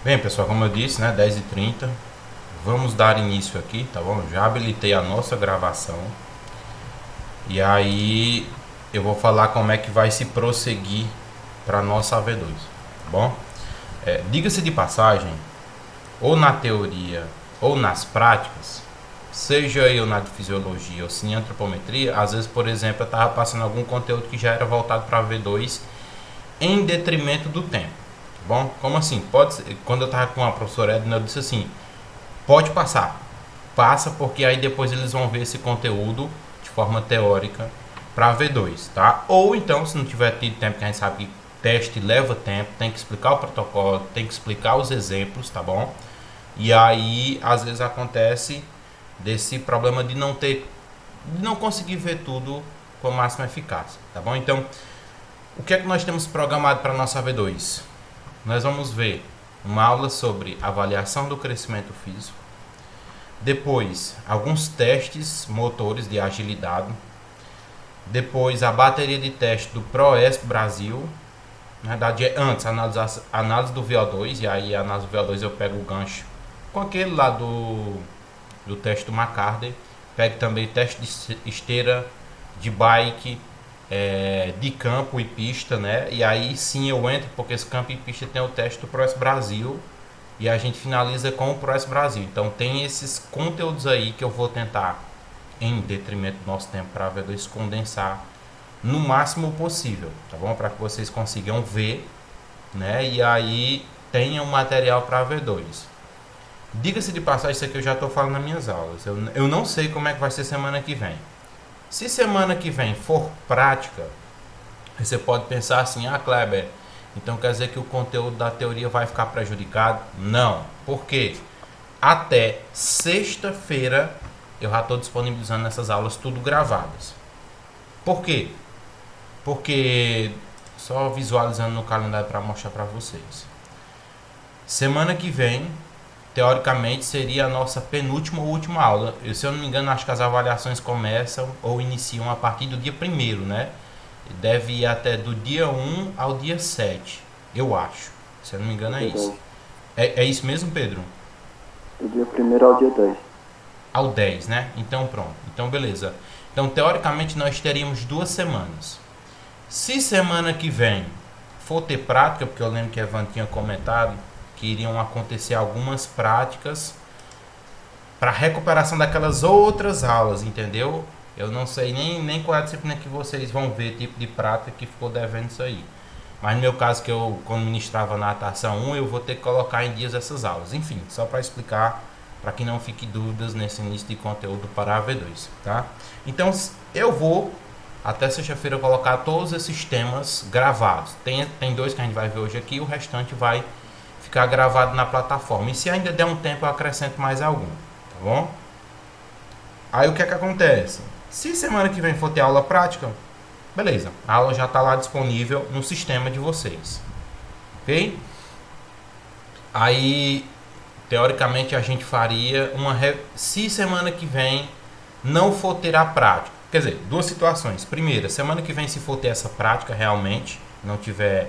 Bem, pessoal, como eu disse, né, 10h30, vamos dar início aqui, tá bom? Já habilitei a nossa gravação e aí eu vou falar como é que vai se prosseguir para nossa AV2, tá bom? Diga-se de passagem, ou na teoria ou nas práticas, seja eu na fisiologia ou sim em antropometria, às vezes, por exemplo, eu estava passando algum conteúdo que já era voltado para AV2 em detrimento do tempo. Bom, como assim? Pode ser, quando eu estava com a professora Edna, eu disse assim: pode passar, passa, porque aí depois eles vão ver esse conteúdo de forma teórica para V2, tá? Ou então, se não tiver tido tempo, que a gente sabe que teste leva tempo, tem que explicar o protocolo, tem que explicar os exemplos, tá bom? E aí, às vezes acontece desse problema de não conseguir ver tudo com a máxima eficácia, tá bom? Então, o que é que nós temos programado para a nossa V2? Nós vamos ver uma aula sobre avaliação do crescimento físico, depois alguns testes motores de agilidade, depois a bateria de teste do ProESP Brasil, na verdade é antes análise do VO2, e aí a análise do VO2 eu pego o gancho com aquele lá do teste do McCartney, pego também teste de esteira, de bike, de campo e pista, né? E aí sim eu entro, porque esse campo e pista tem o teste do ProS Brasil e a gente finaliza com o ProS Brasil. Então tem esses conteúdos aí que eu vou tentar, em detrimento do nosso tempo para V2, condensar no máximo possível, tá bom? Para que vocês consigam ver, né? E aí tenham material para V2. Diga-se de passagem, isso aqui eu já estou falando nas minhas aulas. Eu não sei como é que vai ser semana que vem. Se semana que vem for prática, você pode pensar assim: ah, Kleber, então quer dizer que o conteúdo da teoria vai ficar prejudicado? Não. Por quê? Até sexta-feira eu já estou disponibilizando essas aulas tudo gravadas. Por quê? Porque, só visualizando no calendário para mostrar para vocês. Semana que vem, teoricamente, seria a nossa penúltima ou última aula. Se eu não me engano, acho que as avaliações começam ou iniciam a partir do dia 1º, né? Deve ir até do dia 1 ao dia 7, eu acho. Se eu não me engano, é isso. É isso mesmo, Pedro? Do dia 1º ao dia 10. Ao 10, né? Então, pronto. Então, beleza. Então, teoricamente, nós teríamos 2 semanas. Se semana que vem for ter prática, porque eu lembro que a Evan tinha comentado que iriam acontecer algumas práticas para recuperação daquelas outras aulas, entendeu? Eu não sei nem qual é a disciplina que vocês vão ver, tipo de prática que ficou devendo isso aí. Mas no meu caso, que eu, quando ministrava natação 1, eu vou ter que colocar em dias essas aulas. Enfim, só para explicar, para que não fique dúvidas nesse início de conteúdo para a V2, tá? Então, eu vou, até sexta-feira, colocar todos esses temas gravados. Tem dois que a gente vai ver hoje aqui, o restante vai ficar gravado na plataforma. E se ainda der um tempo, eu acrescento mais algum, tá bom? Aí o que é que acontece? Se semana que vem for ter aula prática, beleza, a aula já está lá disponível no sistema de vocês, ok? Aí, teoricamente, a gente faria se semana que vem não for ter a prática, quer dizer, duas situações. Primeira, semana que vem, se for ter essa prática realmente, não tiver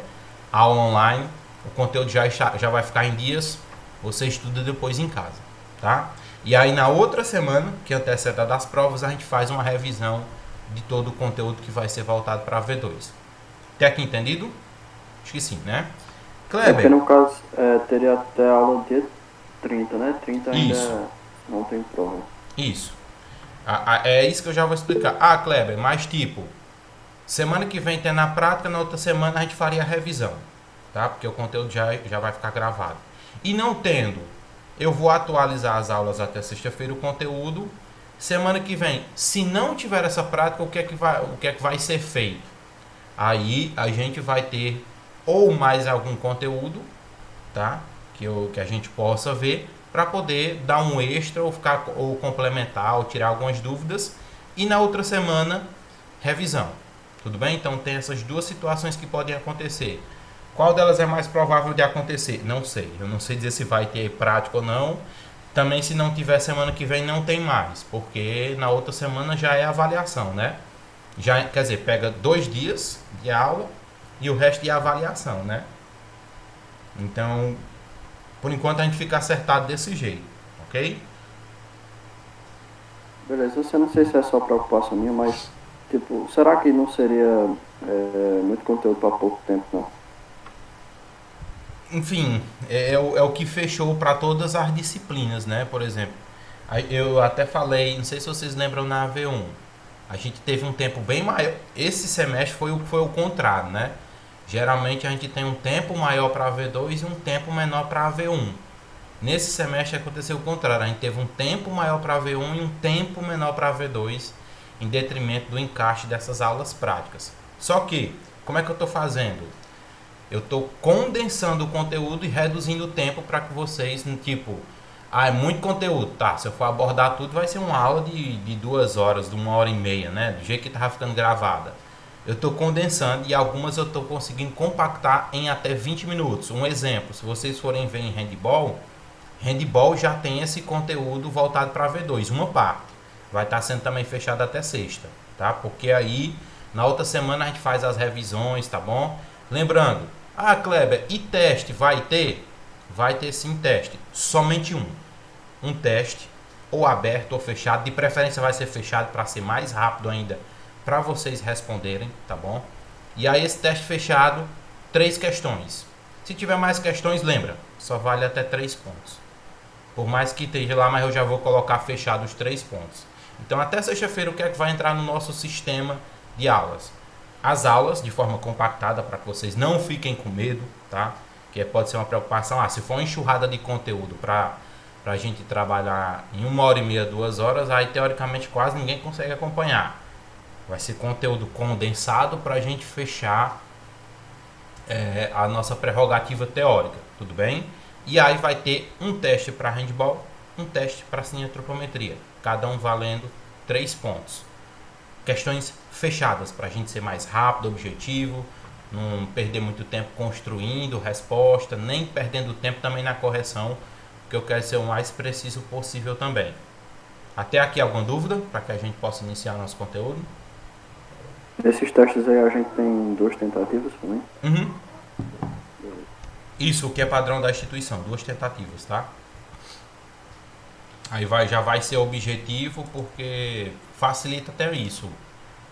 aula online, o conteúdo já vai ficar em dias, você estuda depois em casa, tá? E aí na outra semana, que antecede a das provas, a gente faz uma revisão de todo o conteúdo que vai ser voltado para a V2. Tem aqui entendido? Acho que sim, né? Porque Kleber, no caso teria até a aula dia 30, né? 30 isso, ainda não tem prova. isso. É isso que eu já vou explicar. Ah, Kleber, mas tipo, semana que vem tem na prática, na outra semana a gente faria a revisão, tá? Porque o conteúdo já vai ficar gravado. E não tendo, eu vou atualizar as aulas até sexta-feira, o conteúdo. Semana que vem, se não tiver essa prática, o que é que vai ser feito? Aí a gente vai ter ou mais algum conteúdo, tá? Que a gente possa ver para poder dar um extra ou complementar ou tirar algumas dúvidas. E na outra semana, revisão. Tudo bem? Então tem essas duas situações que podem acontecer. Qual delas é mais provável de acontecer? Não sei. Eu não sei dizer se vai ter prática ou não. Também, se não tiver semana que vem, não tem mais, porque na outra semana já é avaliação, né? Já, quer dizer, pega 2 dias de aula e o resto de avaliação, né? Então, Por enquanto a gente fica acertado desse jeito, ok? Beleza, eu não sei se é só preocupação minha, mas, tipo, será que não seria muito conteúdo para pouco tempo, não? Enfim, é o que fechou para todas as disciplinas, né? Por exemplo, eu até falei, não sei se vocês lembram na AV1, a gente teve um tempo bem maior. Esse semestre foi o contrário, né? Geralmente a gente tem um tempo maior para a AV2 e um tempo menor para a AV1. Nesse semestre aconteceu o contrário, a gente teve um tempo maior para a AV1 e um tempo menor para a AV2, em detrimento do encaixe dessas aulas práticas. Só que, como é que eu estou fazendo? Eu estou condensando o conteúdo e reduzindo o tempo para que vocês, tipo, é muito conteúdo, tá? Se eu for abordar tudo, vai ser uma aula de 2 horas, de 1 hora e meia, né? Do jeito que estava ficando gravada. Eu estou condensando e algumas eu estou conseguindo compactar em até 20 minutos. Um exemplo, se vocês forem ver em handball já tem esse conteúdo voltado para V2, uma parte. Vai estar sendo também fechado até sexta, tá? Porque aí, na outra semana a gente faz as revisões, tá bom? Lembrando, Kleber, e teste vai ter? Vai ter sim teste, somente um. Um teste, ou aberto ou fechado, de preferência vai ser fechado para ser mais rápido ainda, para vocês responderem, tá bom? E aí esse teste fechado, 3 questões. Se tiver mais questões, lembra, só vale até 3 pontos. Por mais que esteja lá, mas eu já vou colocar fechado os 3 pontos. Então até sexta-feira o que é que vai entrar no nosso sistema de aulas? As aulas de forma compactada para que vocês não fiquem com medo, tá? Que pode ser uma preocupação. Se for uma enxurrada de conteúdo para a gente trabalhar em 1 hora e meia, 2 horas, aí teoricamente quase ninguém consegue acompanhar. Vai ser conteúdo condensado para a gente fechar a nossa prerrogativa teórica, tudo bem? E aí vai ter um teste para handball, um teste para cineantropometria, cada um valendo 3 pontos. Questões fechadas para a gente ser mais rápido, objetivo, não perder muito tempo construindo resposta, nem perdendo tempo também na correção, porque eu quero ser o mais preciso possível também. Até aqui alguma dúvida para que a gente possa iniciar nosso conteúdo? Nesses testes aí a gente tem 2 tentativas também? Uhum. Isso, o que é padrão da instituição, 2 tentativas, tá? Aí já vai ser objetivo porque facilita até isso.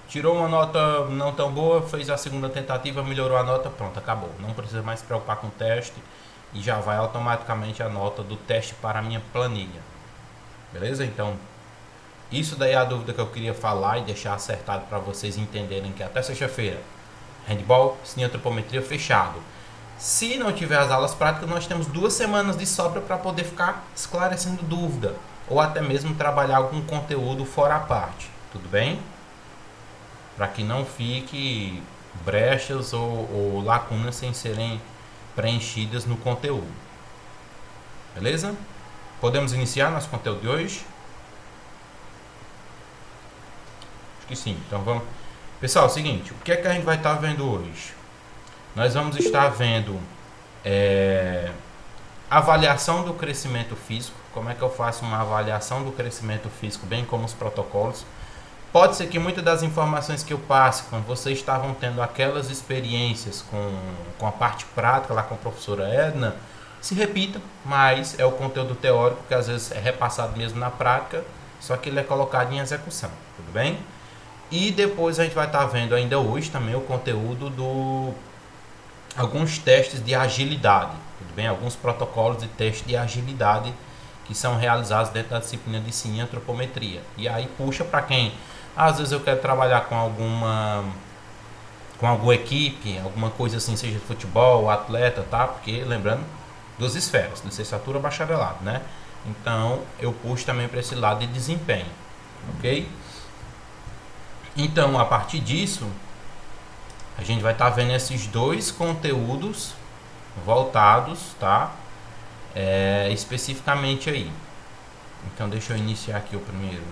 Tirou uma nota não tão boa, fez a segunda tentativa, melhorou a nota, pronto, acabou. Não precisa mais se preocupar com o teste e já vai automaticamente a nota do teste para a minha planilha. Beleza? Então, isso daí é a dúvida que eu queria falar e deixar acertado para vocês entenderem que até sexta-feira, handball, cineantropometria fechado. Se não tiver as aulas práticas, nós temos 2 semanas de sobra para poder ficar esclarecendo dúvida ou até mesmo trabalhar algum conteúdo fora a parte. Tudo bem? Para que não fique brechas ou lacunas sem serem preenchidas no conteúdo. Beleza? Podemos iniciar nosso conteúdo de hoje? Acho que sim. Então vamos. Pessoal, é o seguinte, o que é que a gente vai estar vendo hoje? Nós vamos estar vendo avaliação do crescimento físico, como é que eu faço uma avaliação do crescimento físico, bem como os protocolos. Pode ser que muitas das informações que eu passe, quando vocês estavam tendo aquelas experiências com a parte prática lá com a professora Edna, se repita, mas é o conteúdo teórico que às vezes é repassado mesmo na prática, só que ele é colocado em execução, tudo bem? E depois a gente vai estar vendo ainda hoje também o conteúdo alguns testes de agilidade, tudo bem? Alguns protocolos de teste de agilidade que são realizados dentro da disciplina de cineantropometria. E aí puxa para quem, às vezes eu quero trabalhar com alguma equipe, alguma coisa assim, seja futebol, atleta, tá? Porque lembrando, 2 esferas, licenciatura, bacharelado, né? Então eu puxo também para esse lado de desempenho, ok? Então a partir disso a gente vai estar vendo esses 2 conteúdos voltados, tá? Especificamente aí. Então deixa eu iniciar aqui o primeiro.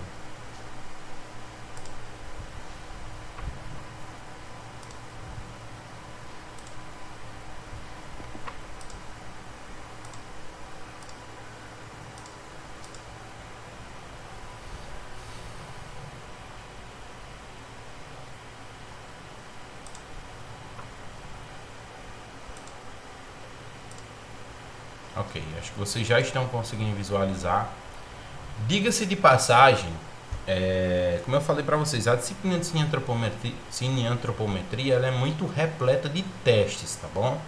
Ok, acho que vocês já estão conseguindo visualizar. Diga-se de passagem, como eu falei para vocês, a disciplina de cineantropometria ela é muito repleta de testes, tá bom?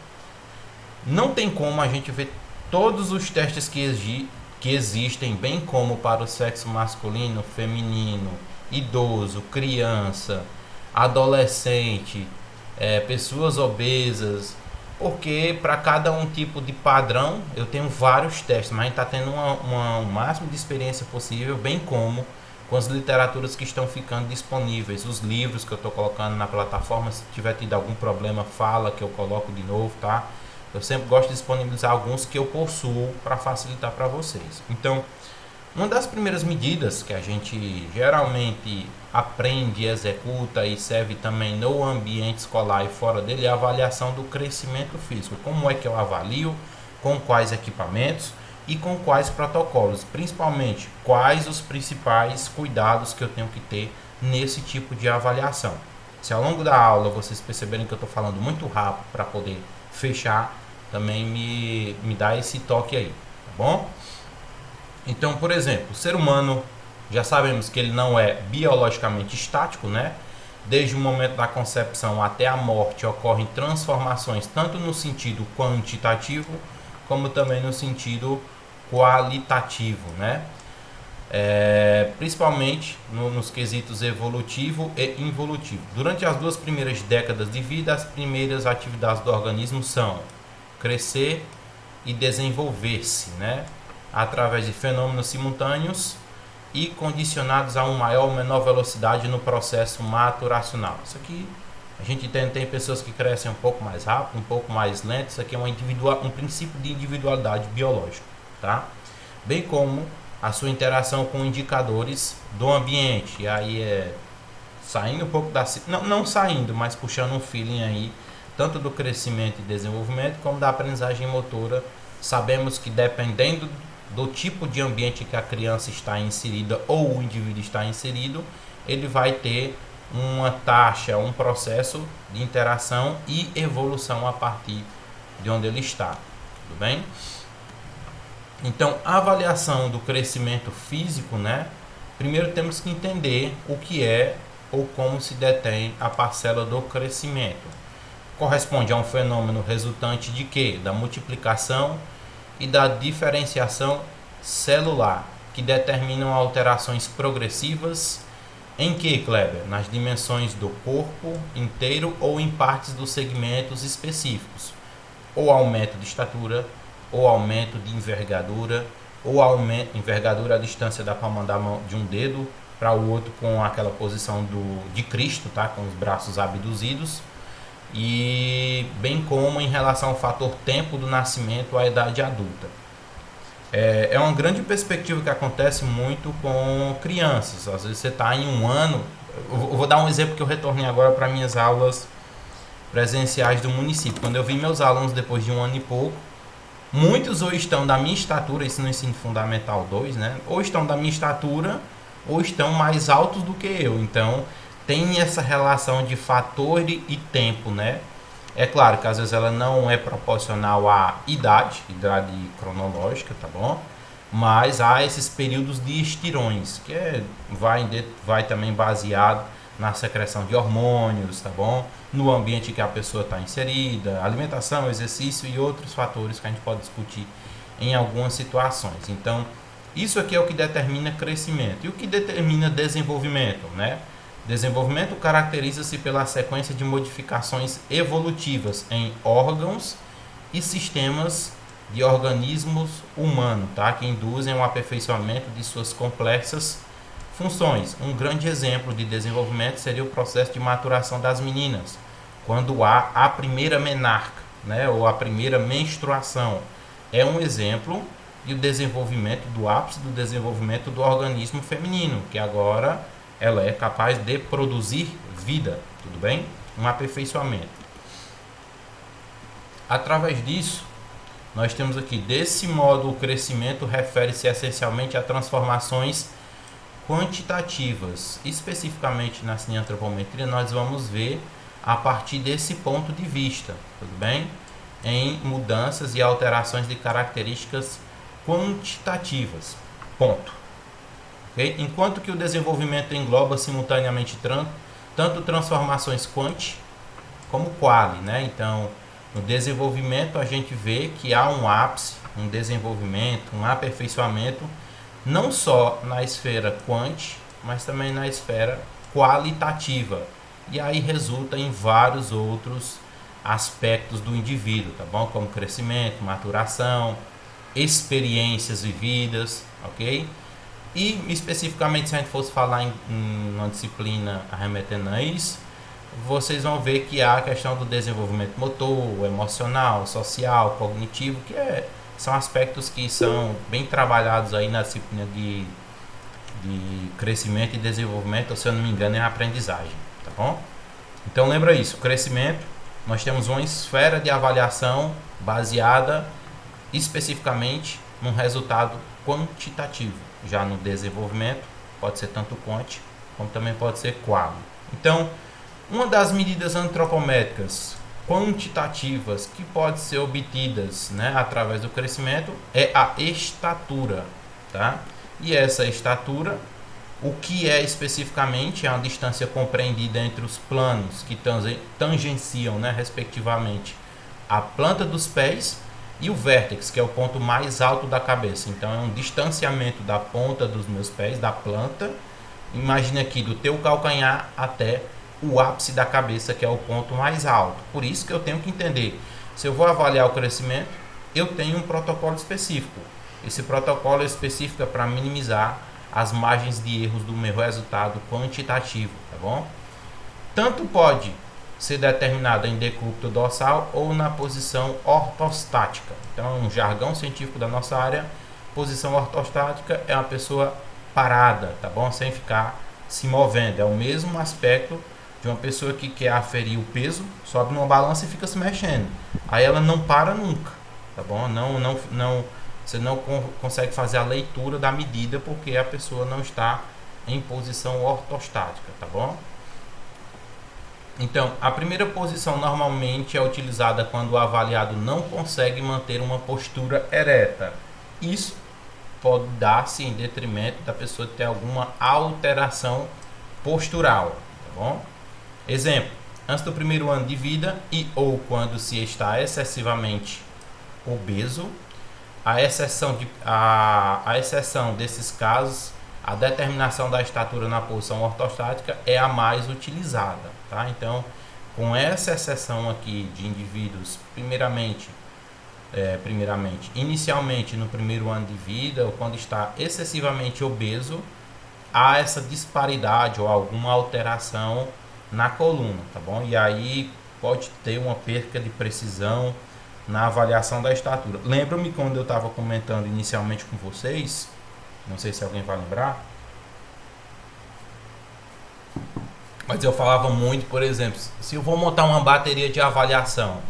Não tem como a gente ver todos os testes que existem, bem como para o sexo masculino, feminino, idoso, criança, adolescente, pessoas obesas, porque para cada um tipo de padrão eu tenho vários testes, mas a gente está tendo o máximo de experiência possível, bem como com as literaturas que estão ficando disponíveis, os livros que eu estou colocando na plataforma. Se tiver tido algum problema, fala que eu coloco de novo, tá? Eu sempre gosto de disponibilizar alguns que eu possuo para facilitar para vocês. Então, uma das primeiras medidas que a gente geralmente aprende, executa e serve também no ambiente escolar e fora dele é a avaliação do crescimento físico. Como é que eu avalio, com quais equipamentos e com quais protocolos, principalmente quais os principais cuidados que eu tenho que ter nesse tipo de avaliação. Se ao longo da aula vocês perceberem que eu estou falando muito rápido para poder fechar, também me dá esse toque aí, tá bom? Então, por exemplo, o ser humano, já sabemos que ele não é biologicamente estático, né? Desde o momento da concepção até a morte ocorrem transformações tanto no sentido quantitativo como também no sentido qualitativo, né? Principalmente nos quesitos evolutivo e involutivo. Durante as 2 primeiras décadas de vida, as primeiras atividades do organismo são crescer e desenvolver-se, né? Através de fenômenos simultâneos e condicionados a uma maior ou menor velocidade no processo maturacional. Isso aqui a gente tem pessoas que crescem um pouco mais rápido, um pouco mais lento. Isso aqui é um princípio de individualidade biológica, tá? Bem como a sua interação com indicadores do ambiente. E aí saindo um pouco não saindo, mas puxando um feeling aí, tanto do crescimento e desenvolvimento como da aprendizagem motora. Sabemos que dependendo do tipo de ambiente que a criança está inserida ou o indivíduo está inserido, ele vai ter uma taxa, um processo de interação e evolução a partir de onde ele está, tudo bem? Então, a avaliação do crescimento físico, né? Primeiro temos que entender o que é ou como se detém a parcela do crescimento. Corresponde a um fenômeno resultante de quê? Da multiplicação e da diferenciação celular, que determinam alterações progressivas em que, Kleber? Nas dimensões do corpo inteiro ou em partes dos segmentos específicos, ou aumento de estatura, ou aumento de envergadura, ou aumento envergadura à distância da palma da mão de um dedo para o outro, com aquela posição de Cristo, tá? Com os braços abduzidos, e bem como em relação ao fator tempo do nascimento à idade adulta. É uma grande perspectiva que acontece muito com crianças. Às vezes você está em um ano. Eu vou dar um exemplo que eu retornei agora para minhas aulas presenciais do município. Quando eu vi meus alunos depois de um ano e pouco, muitos ou estão da minha estatura, isso no ensino fundamental 2, né? Ou estão da minha estatura ou estão mais altos do que eu. Então tem essa relação de fator e tempo, né? É claro que às vezes ela não é proporcional à idade cronológica, tá bom? Mas há esses períodos de estirões, que vai também baseado na secreção de hormônios, tá bom? No ambiente que a pessoa está inserida, alimentação, exercício e outros fatores que a gente pode discutir em algumas situações. Então, isso aqui é o que determina crescimento. E o que determina desenvolvimento, né? Desenvolvimento caracteriza-se pela sequência de modificações evolutivas em órgãos e sistemas de organismos humanos, tá? Que induzem o aperfeiçoamento de suas complexas funções. Um grande exemplo de desenvolvimento seria o processo de maturação das meninas, quando há a primeira menarca, né? Ou a primeira menstruação. É um exemplo de desenvolvimento do ápice do desenvolvimento do organismo feminino, que agora ela é capaz de produzir vida, tudo bem? Um aperfeiçoamento. Através disso, nós temos aqui, desse modo, o crescimento refere-se essencialmente a transformações quantitativas. Especificamente na cineantropometria, nós vamos ver a partir desse ponto de vista, tudo bem? em mudanças e alterações de características quantitativas. Ponto. Okay? Enquanto que o desenvolvimento engloba simultaneamente tanto transformações quant como quali, né? Então, no desenvolvimento a gente vê que há um ápice, um desenvolvimento, um aperfeiçoamento, não só na esfera quant, mas também na esfera qualitativa. E aí resulta em vários outros aspectos do indivíduo, tá bom? Como crescimento, maturação, experiências vividas, ok? E especificamente se a gente fosse falar em uma disciplina arremetendo a isso, vocês vão ver que há a questão do desenvolvimento motor, emocional, social, cognitivo, são aspectos que são bem trabalhados aí na disciplina de crescimento e desenvolvimento, ou se eu não me engano é a aprendizagem, tá bom? Então lembra isso, crescimento, nós temos uma esfera de avaliação baseada especificamente num resultado quantitativo. Já no desenvolvimento pode ser tanto quant como também pode ser quali. Então, uma das medidas antropométricas quantitativas que pode ser obtidas, né, através do crescimento é a estatura, tá? E essa estatura, o que é especificamente é uma distância compreendida entre os planos que tangenciam, né, respectivamente, a planta dos pés e o vértex, que é o ponto mais alto da cabeça. Então é um distanciamento da ponta dos meus pés, da planta, imagine aqui, do teu calcanhar até o ápice da cabeça, que é o ponto mais alto. Por isso que eu tenho que entender, se eu vou avaliar o crescimento, eu tenho um protocolo específico. Esse protocolo é específico para minimizar as margens de erros do meu resultado quantitativo, tá bom? Tanto pode ser determinado em decúbito dorsal ou na posição ortostática. Então, um jargão científico da nossa área, posição ortostática é uma pessoa parada, tá bom? Sem ficar se movendo. É o mesmo aspecto de uma pessoa que quer aferir o peso, sobe numa balança e fica se mexendo. Aí ela não para nunca, tá bom? Você não consegue fazer a leitura da medida porque a pessoa não está em posição ortostática, tá bom? Então, a primeira posição normalmente é utilizada quando o avaliado não consegue manter uma postura ereta. Isso pode dar-se em detrimento da pessoa ter alguma alteração postural, tá bom? Exemplo, antes do primeiro ano de vida e ou quando se está excessivamente obeso, a exceção desses casos, a determinação da estatura na posição ortostática é a mais utilizada, tá? Então, com essa exceção aqui de indivíduos, inicialmente no primeiro ano de vida, ou quando está excessivamente obeso, há essa disparidade ou alguma alteração na coluna, tá bom? E aí pode ter uma perca de precisão na avaliação da estatura. Lembra-me quando eu estava comentando inicialmente com vocês, não sei se alguém vai lembrar, mas eu falava muito, por exemplo, se eu vou montar uma bateria de avaliação,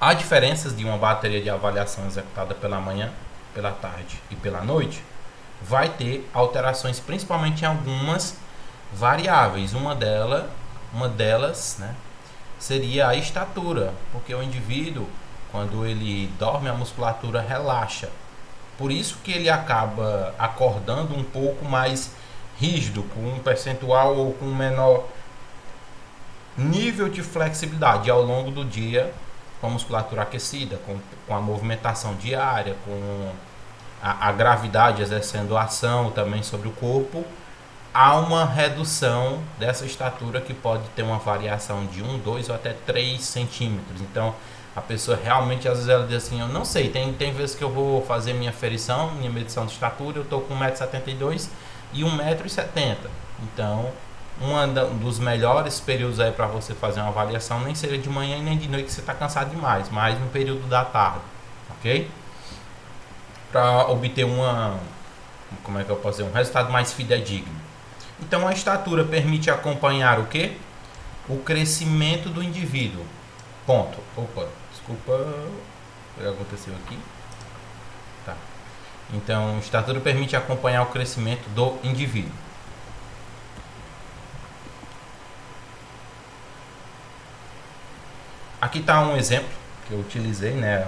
há diferenças de uma bateria de avaliação executada pela manhã, pela tarde e pela noite, vai ter alterações principalmente em algumas variáveis. Uma delas, né, seria a estatura, porque o indivíduo, quando ele dorme, a musculatura relaxa. Por isso que ele acaba acordando um pouco mais rígido, com um percentual ou com um menor nível de flexibilidade ao longo do dia, com a musculatura aquecida, com a movimentação diária, com a gravidade exercendo ação também sobre o corpo, há uma redução dessa estatura que pode ter uma variação de 1, 2 ou até 3 centímetros. Então, a pessoa realmente, às vezes ela diz assim, eu não sei, tem vezes que eu vou fazer minha aferição, minha medição de estatura, eu estou com 1,72 m e 1,70 m. Então, um dos melhores períodos aí para você fazer uma avaliação nem seria de manhã e nem de noite, que você está cansado demais, mas no período da tarde, ok? Para obter um resultado mais fidedigno. Então, a estatura permite acompanhar o quê? O crescimento do indivíduo. Ponto. Opa, desculpa, o que aconteceu aqui? Tá. Então, a estatura permite acompanhar o crescimento do indivíduo. Aqui está um exemplo que eu utilizei, né,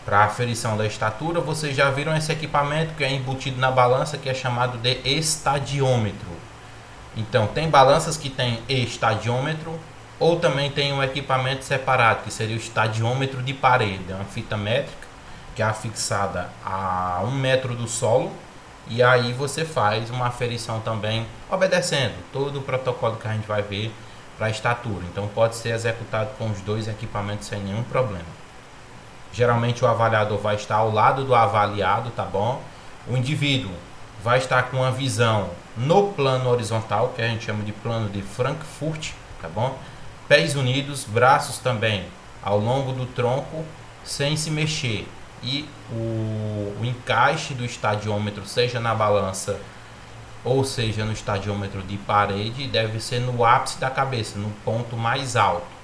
para aferição da estatura, vocês já viram esse equipamento que é embutido na balança, que é chamado de estadiômetro. Então, tem balanças que tem estadiômetro, ou também tem um equipamento separado, que seria o estadiômetro de parede. É uma fita métrica que é afixada a 1 metro do solo, e aí você faz uma aferição também, obedecendo todo o protocolo que a gente vai ver para a estatura. Então, pode ser executado com os dois equipamentos sem nenhum problema. Geralmente o avaliador vai estar ao lado do avaliado, tá bom? O indivíduo vai estar com uma visão no plano horizontal, que a gente chama de plano de Frankfurt, tá bom? Pés unidos, braços também ao longo do tronco, sem se mexer. E o encaixe do estadiômetro, seja na balança ou seja no estadiômetro de parede, deve ser no ápice da cabeça, no ponto mais alto.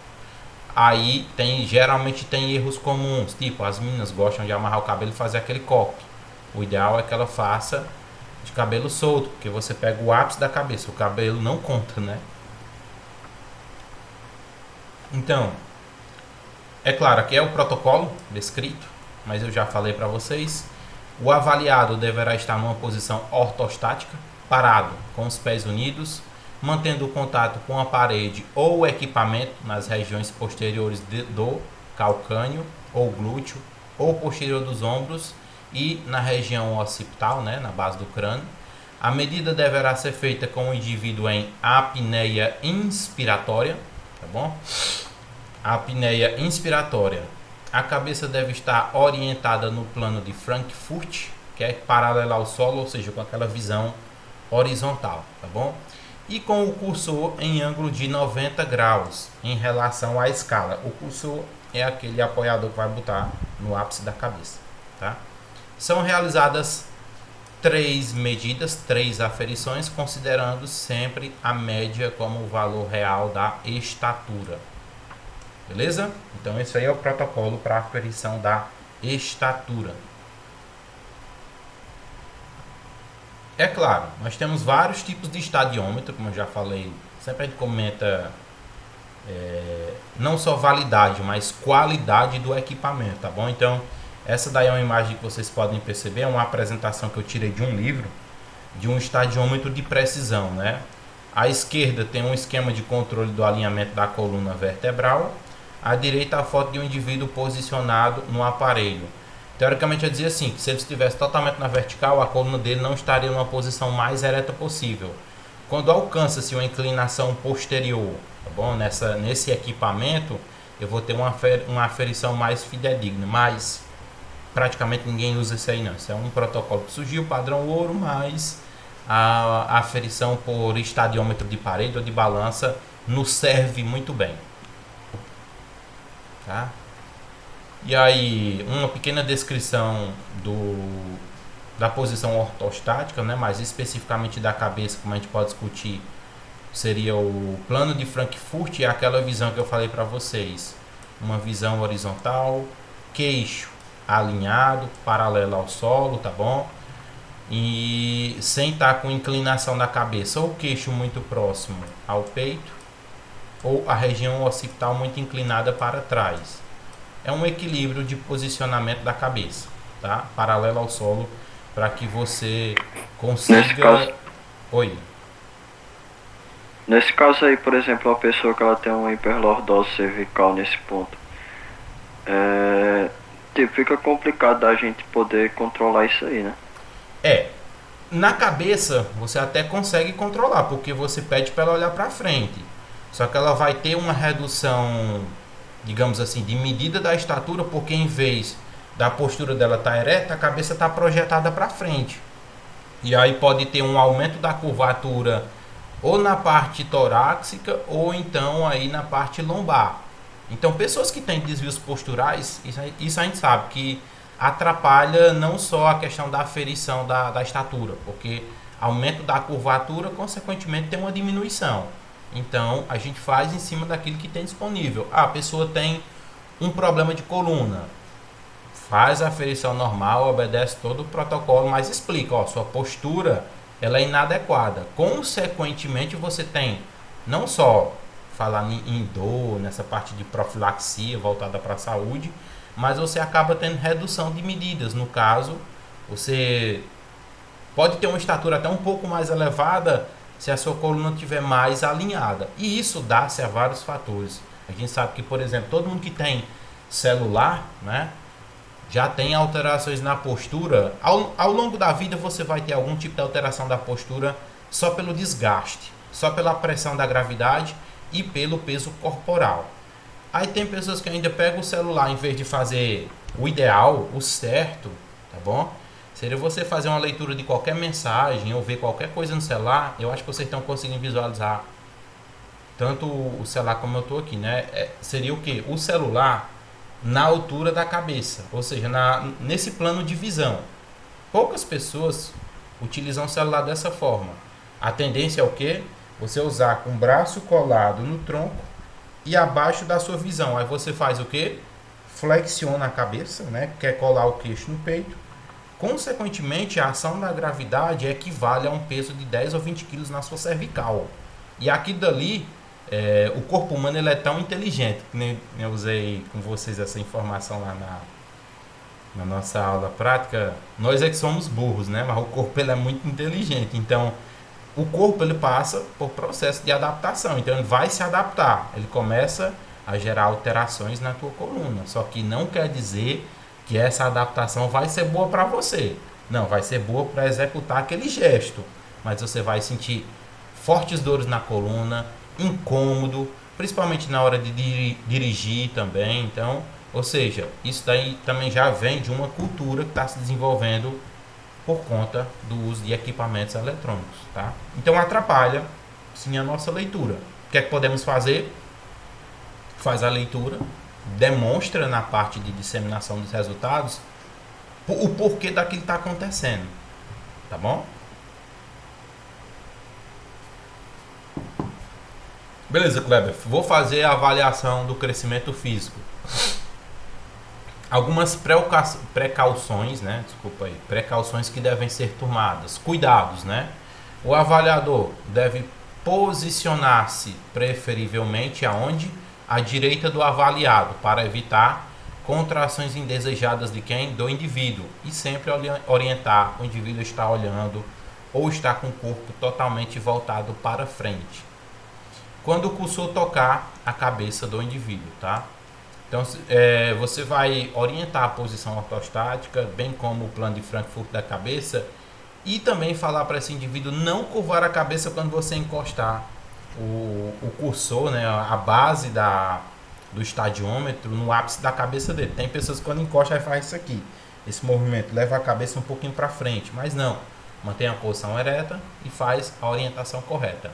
Aí geralmente tem erros comuns, tipo as meninas gostam de amarrar o cabelo e fazer aquele coque. O ideal é que ela faça de cabelo solto, porque você pega o ápice da cabeça, o cabelo não conta, né? Então, é claro, aqui é o protocolo descrito, mas eu já falei para vocês. O avaliado deverá estar numa posição ortostática, parado, com os pés unidos, mantendo o contato com a parede ou o equipamento nas regiões posteriores do calcâneo ou glúteo ou posterior dos ombros e na região occipital, né, na base do crânio. A medida deverá ser feita com o indivíduo em apneia inspiratória, tá bom? A apneia inspiratória. A cabeça deve estar orientada no plano de Frankfurt, que é paralela ao solo, ou seja, com aquela visão horizontal, tá bom? E com o cursor em ângulo de 90 graus em relação à escala. O cursor é aquele apoiador que vai botar no ápice da cabeça, tá? São realizadas 3 medidas, 3 aferições, considerando sempre a média como o valor real da estatura. Beleza? Então esse aí é o protocolo para aferição da estatura. É claro, nós temos vários tipos de estadiômetro, como eu já falei. Sempre a gente comenta não só validade, mas qualidade do equipamento, tá bom? Então, essa daí é uma imagem que vocês podem perceber, é uma apresentação que eu tirei de um livro, de um estadiômetro de precisão, né? À esquerda tem um esquema de controle do alinhamento da coluna vertebral, à direita a foto de um indivíduo posicionado no aparelho. Teoricamente eu dizia assim, que se ele estivesse totalmente na vertical, a coluna dele não estaria numa posição mais ereta possível. Quando alcança-se uma inclinação posterior, tá bom? Nesse equipamento, eu vou ter uma aferição mais fidedigna, mas praticamente ninguém usa isso aí não. Isso é um protocolo que surgiu, padrão ouro, mas a aferição por estadiômetro de parede ou de balança nos serve muito bem. Tá? E aí, uma pequena descrição da posição ortostática, né? Mais especificamente da cabeça, como a gente pode discutir, seria o plano de Frankfurt, é aquela visão que eu falei para vocês. Uma visão horizontal, queixo alinhado, paralelo ao solo, tá bom? E sem estar com inclinação da cabeça, ou o queixo muito próximo ao peito, ou a região occipital muito inclinada para trás. É um equilíbrio de posicionamento da cabeça, tá? Paralelo ao solo, para que você consiga... Oi. Nesse caso aí, por exemplo, uma pessoa que ela tem uma hiperlordose cervical nesse ponto, fica complicado da gente poder controlar isso aí, né? Na cabeça você até consegue controlar, porque você pede para ela olhar para frente. Só que ela vai ter uma redução, digamos assim, de medida da estatura, porque em vez da postura dela estar ereta, a cabeça está projetada para frente. E aí pode ter um aumento da curvatura ou na parte torácica ou então aí na parte lombar. Então pessoas que têm desvios posturais, isso a gente sabe que atrapalha não só a questão da aferição da estatura, porque aumento da curvatura, consequentemente tem uma diminuição. Então, a gente faz em cima daquilo que tem disponível. A pessoa tem um problema de coluna. Faz a aferição normal, obedece todo o protocolo, mas explica, sua postura ela é inadequada. Consequentemente, você tem não só falar em dor, nessa parte de profilaxia voltada para a saúde, mas você acaba tendo redução de medidas. No caso, você pode ter uma estatura até um pouco mais elevada se a sua coluna estiver mais alinhada. E isso dá-se a vários fatores. A gente sabe que, por exemplo, todo mundo que tem celular, né, já tem alterações na postura. Ao longo da vida você vai ter algum tipo de alteração da postura só pelo desgaste, só pela pressão da gravidade e pelo peso corporal. Aí tem pessoas que ainda pegam o celular, em vez de fazer o ideal, o certo, tá bom? Seria você fazer uma leitura de qualquer mensagem ou ver qualquer coisa no celular. Eu acho que vocês estão conseguindo visualizar tanto o celular como eu estou aqui, né? Seria o que? O celular na altura da cabeça, ou seja, nesse plano de visão. Poucas pessoas utilizam o celular dessa forma. A tendência é o que? Você usar com o braço colado no tronco e abaixo da sua visão. Aí você faz o que? Flexiona a cabeça, né? Quer colar o queixo no peito. Consequentemente, a ação da gravidade equivale a um peso de 10 ou 20 quilos na sua cervical. E aqui dali, o corpo humano ele é tão inteligente, que nem eu usei com vocês essa informação lá na nossa aula prática. Nós é que somos burros, né? Mas o corpo ele é muito inteligente. Então, o corpo ele passa por processo de adaptação. Então, ele vai se adaptar. Ele começa a gerar alterações na tua coluna. Só que não quer dizer que essa adaptação vai ser boa para você. Não, vai ser boa para executar aquele gesto. Mas você vai sentir fortes dores na coluna, incômodo, principalmente na hora de dirigir também. Então, ou seja, isso daí também já vem de uma cultura que está se desenvolvendo por conta do uso de equipamentos eletrônicos, tá? Então atrapalha sim a nossa leitura. O que é que podemos fazer? Faz a leitura, demonstra na parte de disseminação dos resultados o porquê daquilo está acontecendo, tá bom? Beleza, Kleber. Vou fazer a avaliação do crescimento físico. Algumas precauções, né? Desculpa aí. Precauções que devem ser tomadas. Cuidados, né? O avaliador deve posicionar-se preferivelmente aonde? À direita do avaliado, para evitar contrações indesejadas de quem? Do indivíduo. E sempre orientar o indivíduo a estar olhando ou estar com o corpo totalmente voltado para frente. Quando o cursor tocar a cabeça do indivíduo, tá? Então, você vai orientar a posição ortostática, bem como o plano de Frankfurt da cabeça, e também falar para esse indivíduo não curvar a cabeça quando você encostar o cursor, né, a base do estadiômetro no ápice da cabeça dele. Tem pessoas que quando encosta faz isso aqui, esse movimento, leva a cabeça um pouquinho para frente, mas não, mantém a posição ereta e faz a orientação correta.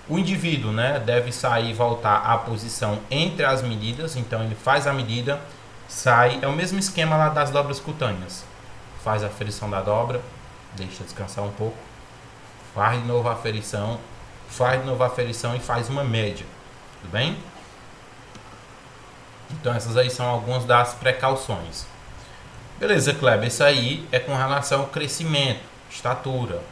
O indivíduo, né, deve sair e voltar à posição entre as medidas. Então ele faz a medida, sai, é o mesmo esquema lá das dobras cutâneas. Faz a aferição da dobra, deixa descansar um pouco, faz de novo a aferição, faz de novo a aferição e faz uma média. Tudo bem? Então essas aí são algumas das precauções. Beleza, Kleber, isso aí é com relação ao crescimento, estatura.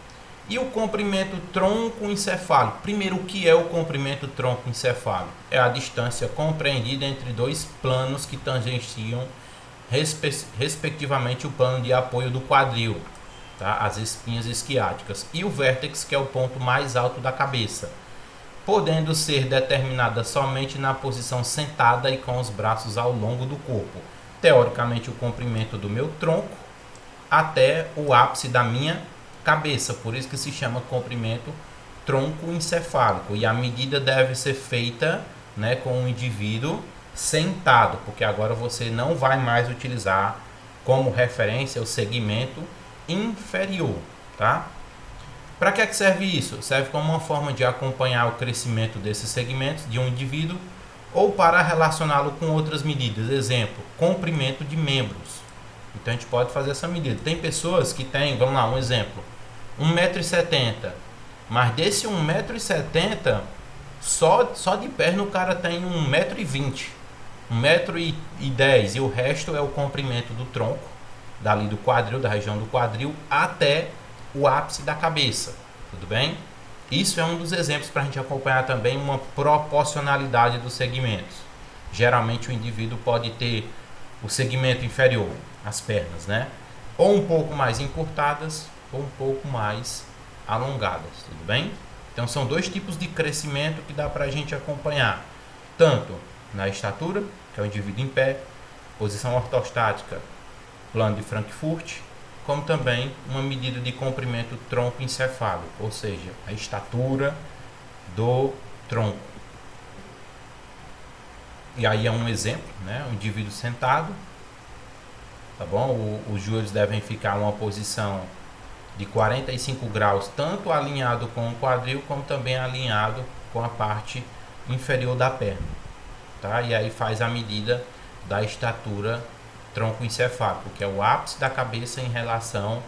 E o comprimento tronco-encefálico? Primeiro, o que é o comprimento tronco-encefálico? É a distância compreendida entre dois planos que tangenciam respectivamente o plano de apoio do quadril, tá? As espinhas isquiáticas, e o vértex, que é o ponto mais alto da cabeça, podendo ser determinada somente na posição sentada e com os braços ao longo do corpo. Teoricamente, o comprimento do meu tronco até o ápice da minha cabeça, por isso que se chama comprimento tronco-encefálico, e a medida deve ser feita, né, com o indivíduo sentado, porque agora você não vai mais utilizar como referência o segmento inferior, tá? Para que serve isso? Serve como uma forma de acompanhar o crescimento desses segmentos de um indivíduo ou para relacioná-lo com outras medidas, exemplo, comprimento de membros. Então a gente pode fazer essa medida. Tem pessoas que têm, vamos lá, um exemplo, 1,70 m, mas desse 1,70 m, só de perna o cara tem 1,20 m, 1,10 m, e o resto é o comprimento do tronco, dali do quadril, da região do quadril, até o ápice da cabeça, tudo bem? Isso é um dos exemplos para a gente acompanhar também uma proporcionalidade dos segmentos. Geralmente o indivíduo pode ter o segmento inferior, as pernas, né? Ou um pouco mais encurtadas ou um pouco mais alongadas, tudo bem? Então são dois tipos de crescimento que dá para a gente acompanhar, tanto na estatura, que é o indivíduo em pé, posição ortostática, plano de Frankfurt, como também uma medida de comprimento tronco-encefálico, ou seja, a estatura do tronco. E aí é um exemplo, né? Um indivíduo sentado, tá bom? Os joelhos devem ficar em uma posição de 45 graus, tanto alinhado com o quadril, como também alinhado com a parte inferior da perna, tá? E aí faz a medida da estatura tronco-encefálico, que é o ápice da cabeça em relação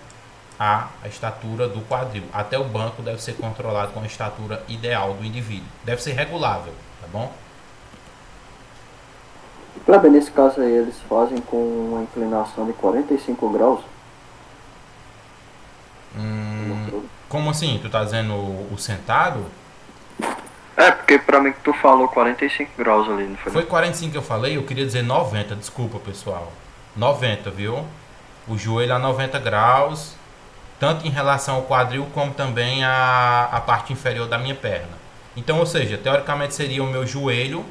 à estatura do quadril. Até o banco deve ser controlado com a estatura ideal do indivíduo. Deve ser regulável, tá bom? Kleber, nesse caso aí, eles fazem com uma inclinação de 45 graus? Como assim? Tu tá dizendo o sentado? É, porque pra mim que tu falou 45 graus ali, não foi? Foi 45 que eu falei, eu queria dizer 90, desculpa pessoal. 90, viu? O joelho a 90 graus, tanto em relação ao quadril como também a parte inferior da minha perna. Então, ou seja, teoricamente seria o meu joelho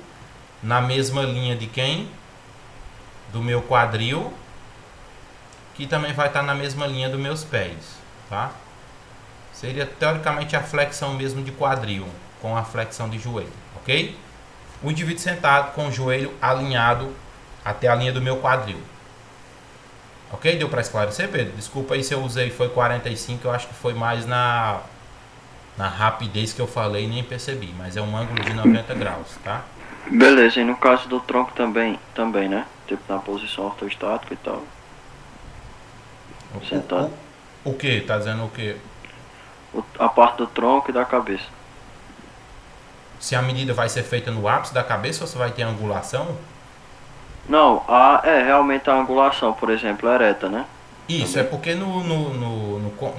na mesma linha de quem? Do meu quadril, que também vai estar na mesma linha dos meus pés, tá? Seria teoricamente a flexão mesmo de quadril com a flexão de joelho, ok? O indivíduo sentado com o joelho alinhado até a linha do meu quadril. Ok? Deu para esclarecer, Pedro? Desculpa aí se eu usei foi 45, eu acho que foi mais na rapidez que eu falei e nem percebi, mas é um ângulo de 90 graus, tá? Beleza, e no caso do tronco também, né? Tipo na posição ortostática e tal. Sentado. O que? Tá dizendo o que? A parte do tronco e da cabeça. Se a medida vai ser feita no ápice da cabeça ou se vai ter angulação? Não, realmente a angulação, por exemplo, ereta, né? Isso, também. É porque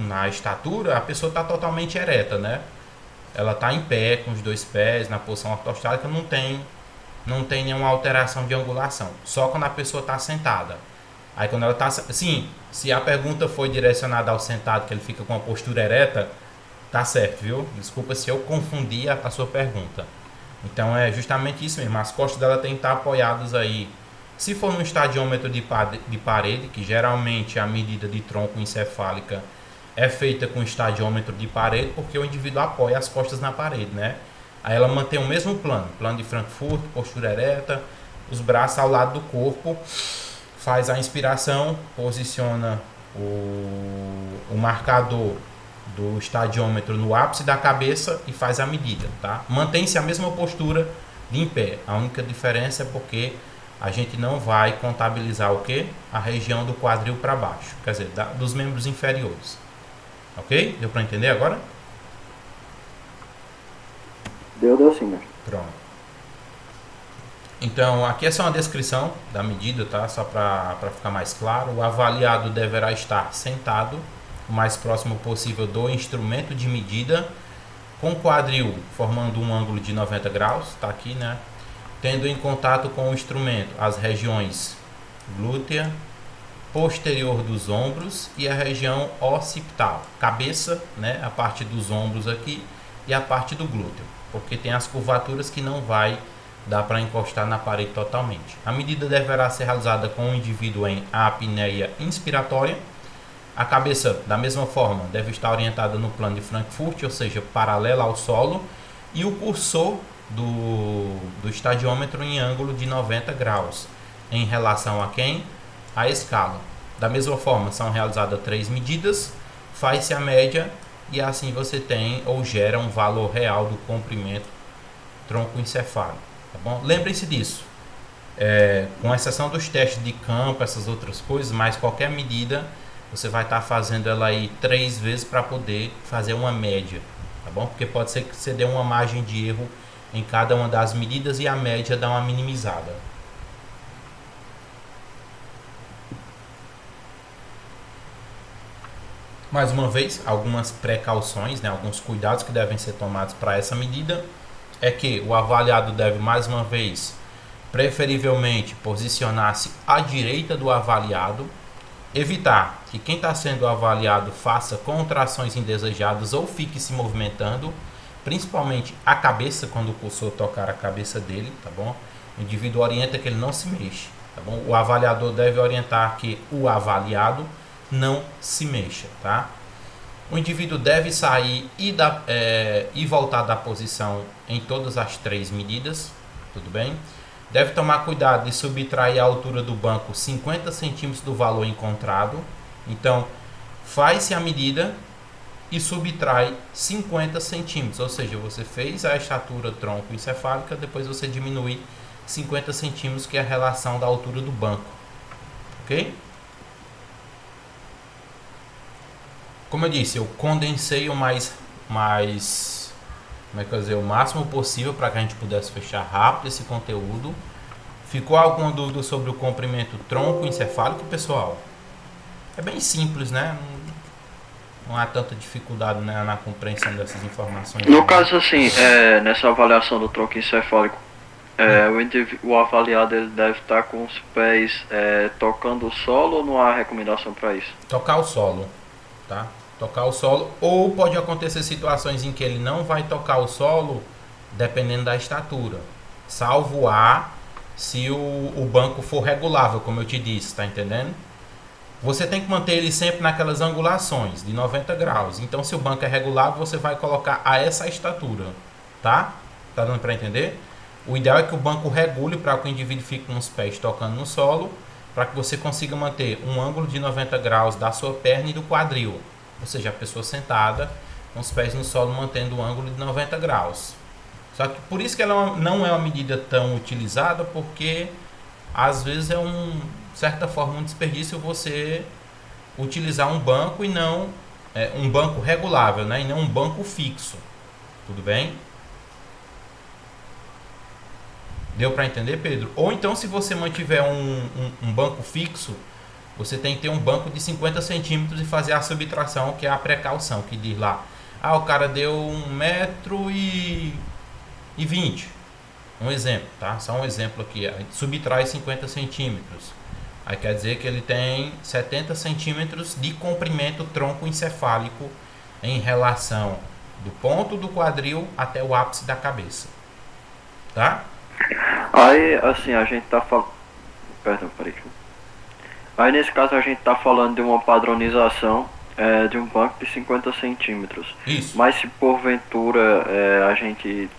na estatura a pessoa está totalmente ereta, né? Ela está em pé, com os dois pés, na posição ortostática, não tem nenhuma alteração de angulação. Só quando a pessoa está sentada. Aí quando ela está... Sim, se a pergunta foi direcionada ao sentado, que ele fica com a postura ereta, tá certo, viu? Desculpa se eu confundi a sua pergunta. Então é justamente isso mesmo. As costas dela tem que estar apoiadas aí. Se for num estadiômetro de parede, que geralmente a medida de tronco encefálica é feita com estadiômetro de parede, porque o indivíduo apoia as costas na parede, né? Aí ela mantém o mesmo plano de Frankfurt, postura ereta, os braços ao lado do corpo, faz a inspiração, posiciona o marcador do estadiômetro no ápice da cabeça e faz a medida, tá? Mantém-se a mesma postura de em pé. A única diferença é porque a gente não vai contabilizar o que? A região do quadril para baixo, quer dizer, dos membros inferiores. Ok? Deu para entender agora? Deu sim, mestre. Pronto. Então, aqui é só uma descrição da medida, tá? Só para ficar mais claro. O avaliado deverá estar sentado o mais próximo possível do instrumento de medida, com o quadril formando um ângulo de 90 graus, tá aqui, né? Tendo em contato com o instrumento as regiões glútea, posterior dos ombros e a região occipital, cabeça, né? A parte dos ombros aqui e a parte do glúteo, porque tem as curvaturas que não vai dar para encostar na parede totalmente. A medida deverá ser realizada com o indivíduo em apneia inspiratória. A cabeça, da mesma forma, deve estar orientada no plano de Frankfurt, ou seja, paralela ao solo, e o cursor do estadiômetro em ângulo de 90 graus, em relação a quem? A escala. Da mesma forma, são realizadas 3 medidas, faz-se a média e assim você tem ou gera um valor real do comprimento troncoencefálico. Tá bom? Lembrem-se disso. Com exceção dos testes de campo, essas outras coisas, mas qualquer medida você vai estar fazendo ela aí 3 vezes para poder fazer uma média, tá bom? Porque pode ser que você dê uma margem de erro em cada uma das medidas e a média dá uma minimizada. Mais uma vez, algumas precauções, né, alguns cuidados que devem ser tomados para essa medida é que o avaliado deve, mais uma vez, preferivelmente posicionar-se à direita do avaliado, evitar que quem está sendo avaliado faça contrações indesejadas ou fique se movimentando, principalmente a cabeça, quando o cursor tocar a cabeça dele, tá bom? O indivíduo orienta que ele não se mexa, tá bom? O avaliador deve orientar que o avaliado não se mexa, tá? O indivíduo deve sair e voltar da posição em todas as 3 medidas, tudo bem? Deve tomar cuidado de subtrair a altura do banco 50 centímetros do valor encontrado. Então, faz-se a medida e subtrai 50 centímetros, ou seja, você fez a estatura tronco-encefálica, depois você diminui 50 centímetros, que é a relação da altura do banco, ok? Como eu disse, eu condensei o máximo possível para que a gente pudesse fechar rápido esse conteúdo. Ficou alguma dúvida sobre o comprimento tronco-encefálico, pessoal? É bem simples, né? Não há tanta dificuldade, né, na compreensão dessas informações. No caso, assim, nessa avaliação do tronco encefálico, o avaliado ele deve estar com os pés tocando o solo, ou não há recomendação para isso? Tocar o solo, tá? Tocar o solo, ou pode acontecer situações em que ele não vai tocar o solo, dependendo da estatura, salvo se o banco for regulável, como eu te disse, tá entendendo? Você tem que manter ele sempre naquelas angulações de 90 graus. Então, se o banco é regulável, você vai colocar a essa estatura, tá? Tá dando para entender? O ideal é que o banco regule para que o indivíduo fique com os pés tocando no solo, para que você consiga manter um ângulo de 90 graus da sua perna e do quadril. Ou seja, a pessoa sentada com os pés no solo mantendo o ângulo de 90 graus. Só que por isso que ela não é uma medida tão utilizada, porque às vezes é certa forma um desperdício você utilizar um banco e não um banco regulável, né? E não um banco fixo. Tudo bem? Deu para entender, Pedro? Ou então, se você mantiver um banco fixo, você tem que ter um banco de 50 centímetros e fazer a subtração, que é a precaução, que diz lá, o cara deu 1,20 m. Um exemplo, tá? Só um exemplo aqui. Subtrai 50 centímetros. Aí quer dizer que ele tem 70 centímetros de comprimento tronco-encefálico em relação do ponto do quadril até o ápice da cabeça. Tá? Aí, assim, a gente tá falando... Perdão, peraí. Aí, nesse caso, a gente tá falando de uma padronização de um banco de 50 centímetros. Isso. Mas se porventura a gente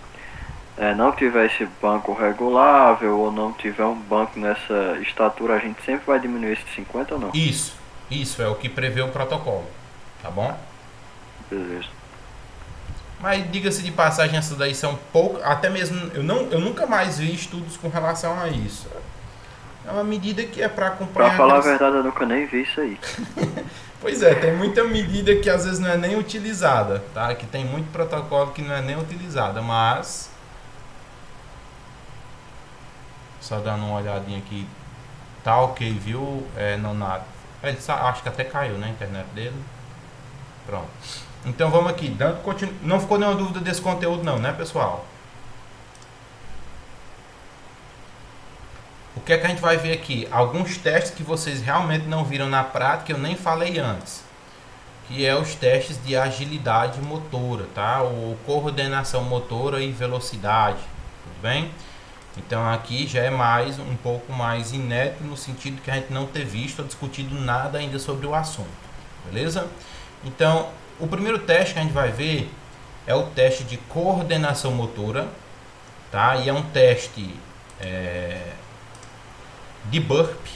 não tiver esse banco regulável ou não tiver um banco nessa estatura, a gente sempre vai diminuir esse 50 ou não? Isso é o que prevê o protocolo, tá bom? Beleza. Mas diga-se de passagem, essas daí são pouco, até mesmo eu nunca mais vi estudos com relação a isso. É uma medida que é para acompanhar. Pra falar a verdade, eu nunca nem vi isso aí. Pois é, tem muita medida que às vezes não é nem utilizada, tá? Que tem muito protocolo que não é nem utilizada, mas só dando uma olhadinha aqui, tá ok, viu? Nonato. Acho que até caiu, né, a internet dele. Pronto. Então vamos aqui, não ficou nenhuma dúvida desse conteúdo não, né, pessoal? O que é que a gente vai ver aqui? Alguns testes que vocês realmente não viram na prática, eu nem falei antes. Que é os testes de agilidade motora, tá? Ou coordenação motora e velocidade, tudo bem? Então aqui já é um pouco mais inédito, no sentido que a gente não ter visto ou discutido nada ainda sobre o assunto, beleza? Então, o primeiro teste que a gente vai ver é o teste de coordenação motora, tá? E é um teste de burp,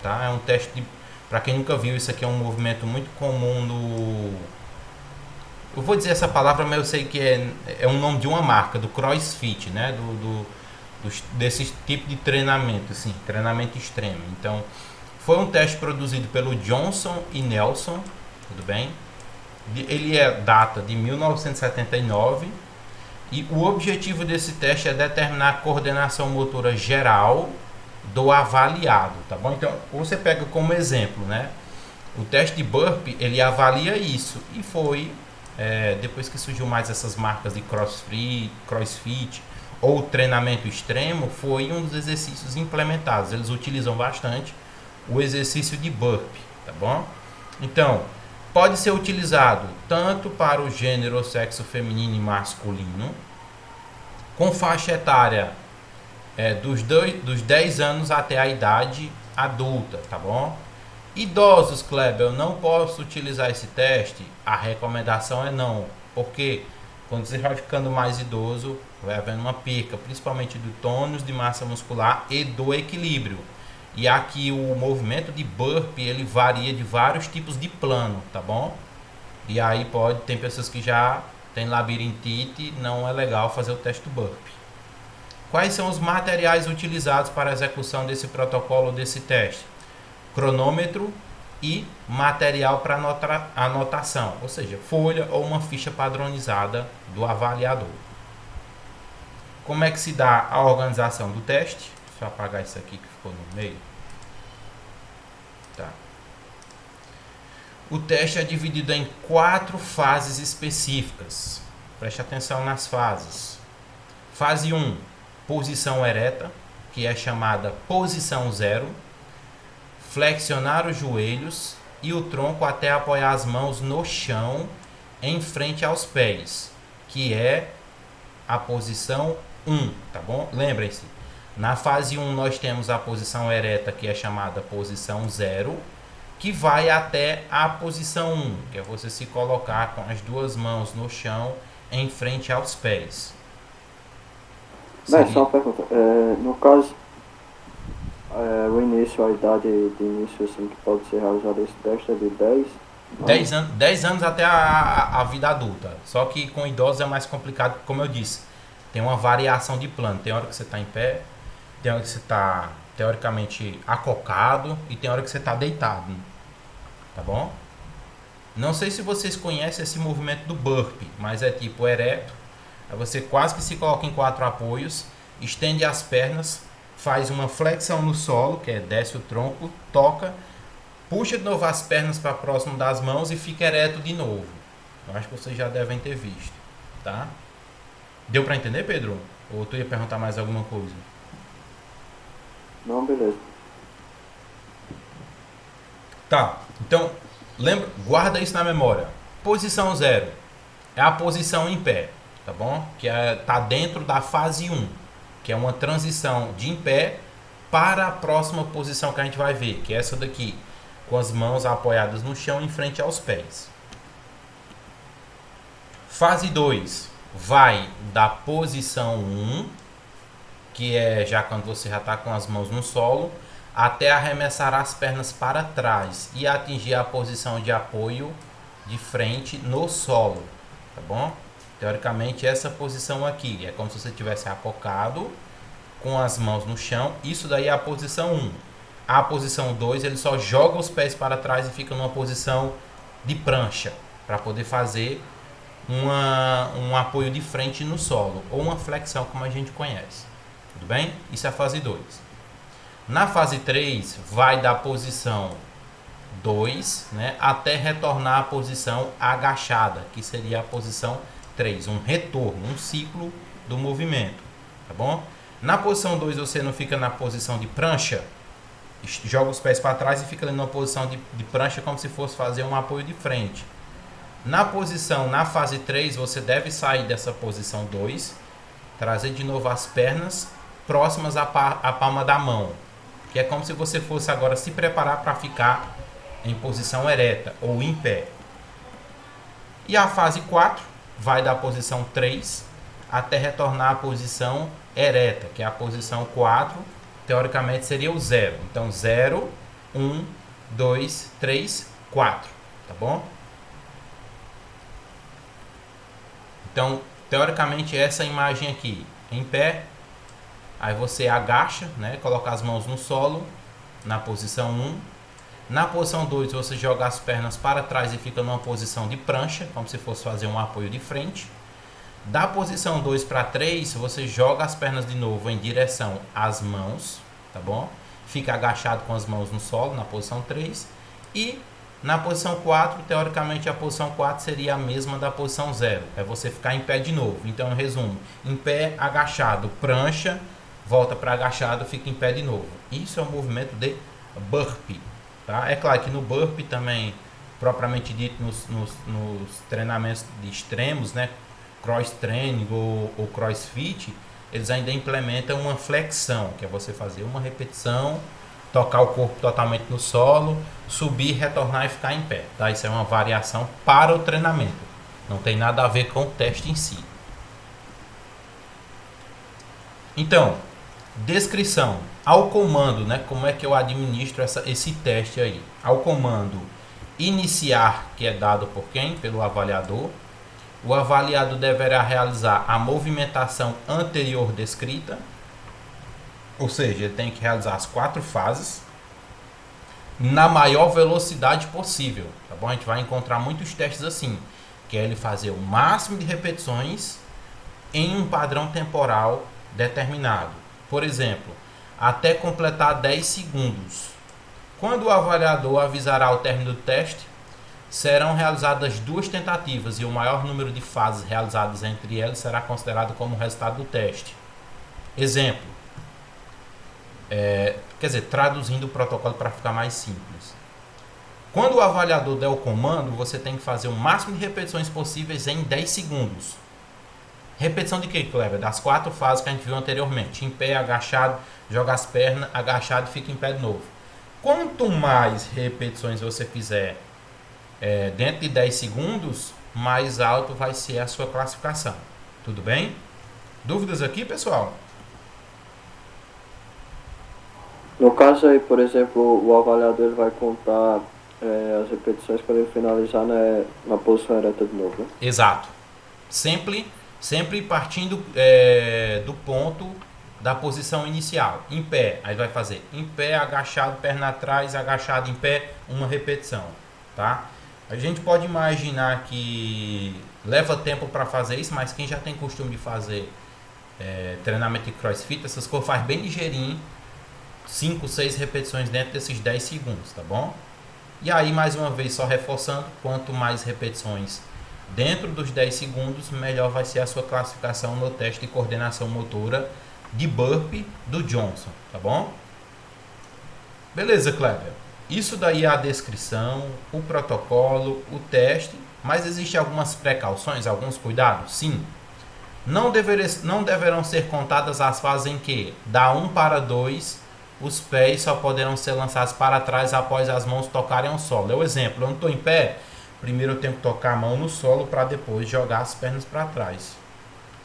tá? É um teste para quem nunca viu, isso aqui é um movimento muito comum no... Eu vou dizer essa palavra, mas eu sei que é um nome de uma marca, do CrossFit, né? Desse tipo de treinamento, assim, treinamento extremo. Então, foi um teste produzido pelo Johnson e Nelson, tudo bem? Ele data de 1979 e o objetivo desse teste é determinar a coordenação motora geral do avaliado, tá bom? Então, você pega como exemplo, né? O teste de burpee, ele avalia isso. E foi, depois que surgiu mais essas marcas de crossfit ou treinamento extremo, foi um dos exercícios implementados. Eles utilizam bastante o exercício de burpee, tá bom? Então, pode ser utilizado tanto para o gênero ou sexo feminino e masculino, com faixa etária dos 10 anos até a idade adulta, tá bom? Idosos, Kleber, eu não posso utilizar esse teste? A recomendação é não, porque quando você vai ficando mais idoso, vai havendo uma perca, principalmente do tônus de massa muscular e do equilíbrio. E aqui o movimento de burpee, ele varia de vários tipos de plano, tá bom? E aí tem pessoas que já tem labirintite, não é legal fazer o teste do burpee. Quais são os materiais utilizados para a execução desse protocolo, desse teste? Cronômetro e material para anotação, ou seja, folha ou uma ficha padronizada do avaliador. Como é que se dá a organização do teste? Deixa eu apagar isso aqui que ficou no meio. Tá. O teste é dividido em 4 fases específicas. Preste atenção nas fases. Fase 1, posição ereta, que é chamada posição 0. Flexionar os joelhos e o tronco até apoiar as mãos no chão em frente aos pés, que é a posição 1, tá bom? Lembrem-se, na fase 1 nós temos a posição ereta, que é chamada posição 0, que vai até a posição 1, que é você se colocar com as 2 mãos no chão em frente aos pés. Só uma pergunta, no caso, o início, a idade de início assim, que pode ser realizado esse teste é de 10 anos até a vida adulta. Só que com idosos é mais complicado, como eu disse. Tem uma variação de plano. Tem hora que você está em pé, tem hora que você está teoricamente acocado e tem hora que você está deitado. Tá bom? Não sei se vocês conhecem esse movimento do burpee, mas é tipo ereto. Aí você quase que se coloca em 4 apoios, estende as pernas, faz uma flexão no solo, que é desce o tronco, toca, puxa de novo as pernas para próximo das mãos e fica ereto de novo. Eu acho que vocês já devem ter visto, tá? Deu para entender, Pedro? Ou tu ia perguntar mais alguma coisa? Não, beleza. Tá, então, guarda isso na memória. Posição 0 é a posição em pé, tá bom? Que tá dentro da fase 1, que é uma transição de em pé para a próxima posição que a gente vai ver, que é essa daqui, com as mãos apoiadas no chão em frente aos pés. Fase 2 vai da posição 1, que é já quando você já está com as mãos no solo, até arremessar as pernas para trás e atingir a posição de apoio de frente no solo, tá bom? Teoricamente essa posição aqui é como se você estivesse acocado com as mãos no chão. Isso daí é a posição 1. A posição 2 ele só joga os pés para trás e fica numa posição de prancha para poder fazer um apoio de frente no solo ou uma flexão como a gente conhece. Tudo bem? Isso é a fase 2. Na fase 3 vai da posição 2, né, até retornar à posição agachada, que seria a posição 3, um retorno, um ciclo do movimento, tá bom? Na posição 2 você não fica na posição de prancha, joga os pés para trás e fica ali numa posição de prancha como se fosse fazer um apoio de frente. Na fase 3 você deve sair dessa posição 2, trazer de novo as pernas próximas à palma da mão, que é como se você fosse agora se preparar para ficar em posição ereta ou em pé. E a fase 4 vai da posição 3 até retornar à posição ereta, que é a posição 4, teoricamente seria o 0. Então 0, 1, 2, 3, 4, tá bom? Então, teoricamente essa imagem aqui, em pé, aí você agacha, né, coloca as mãos no solo, na posição 1. Na posição 2 você joga as pernas para trás e fica numa posição de prancha, como se fosse fazer um apoio de frente. Da posição 2 para 3 você joga as pernas de novo em direção às mãos, tá bom? Fica agachado com as mãos no solo, na posição 3. E Na posição 4, teoricamente a posição 4 seria a mesma da posição 0. É você ficar em pé de novo. Então, eu resumo. Em pé, agachado, prancha, volta para agachado, fica em pé de novo. Isso é um movimento de burpee. Tá? É claro que no burpee também, propriamente dito, nos treinamentos de extremos, né? Cross training ou crossfit, eles ainda implementam uma flexão, que é você fazer uma repetição, tocar o corpo totalmente no solo, subir, retornar e ficar em pé. Tá? Isso é uma variação para o treinamento. Não tem nada a ver com o teste em si. Então, descrição. Ao comando, né? Como é que eu administro esse teste aí? Ao comando iniciar, que é dado por quem? Pelo avaliador. O avaliado deverá realizar a movimentação anterior descrita. Ou seja, ele tem que realizar as 4 fases na maior velocidade possível. Tá bom? A gente vai encontrar muitos testes assim, que é ele fazer o máximo de repetições em um padrão temporal determinado. Por exemplo, até completar 10 segundos. Quando o avaliador avisará o término do teste, serão realizadas 2 tentativas e o maior número de fases realizadas entre elas será considerado como resultado do teste. Exemplo. Quer dizer, traduzindo o protocolo para ficar mais simples. Quando o avaliador der o comando, você tem que fazer o máximo de repetições possíveis em 10 segundos. Repetição de quê, Kleber? Das 4 fases que a gente viu anteriormente. Em pé, agachado, joga as pernas, agachado e fica em pé de novo. Quanto mais repetições você fizer dentro de 10 segundos, mais alto vai ser a sua classificação. Tudo bem? Dúvidas aqui, pessoal? No caso aí, por exemplo, o avaliador ele vai contar as repetições para ele finalizar na posição ereta de novo, né? Exato. Sempre partindo do ponto da posição inicial. Em pé, aí vai fazer em pé, agachado, perna atrás, agachado em pé, uma repetição. Tá? A gente pode imaginar que leva tempo para fazer isso, mas quem já tem costume de fazer treinamento de crossfit, essas coisas faz bem ligeirinho, 5, 6 repetições dentro desses 10 segundos, tá bom? E aí, mais uma vez, só reforçando, quanto mais repetições dentro dos 10 segundos, melhor vai ser a sua classificação no teste de coordenação motora de burpee do Johnson, tá bom? Beleza, Kleber? Isso daí é a descrição, o protocolo, o teste, mas existem algumas precauções, alguns cuidados? Sim. Não deverão ser contadas as fases em que, da 1 para 2, os pés só poderão ser lançados para trás após as mãos tocarem o solo. É o exemplo, eu não estou em pé, primeiro eu tenho que tocar a mão no solo para depois jogar as pernas para trás.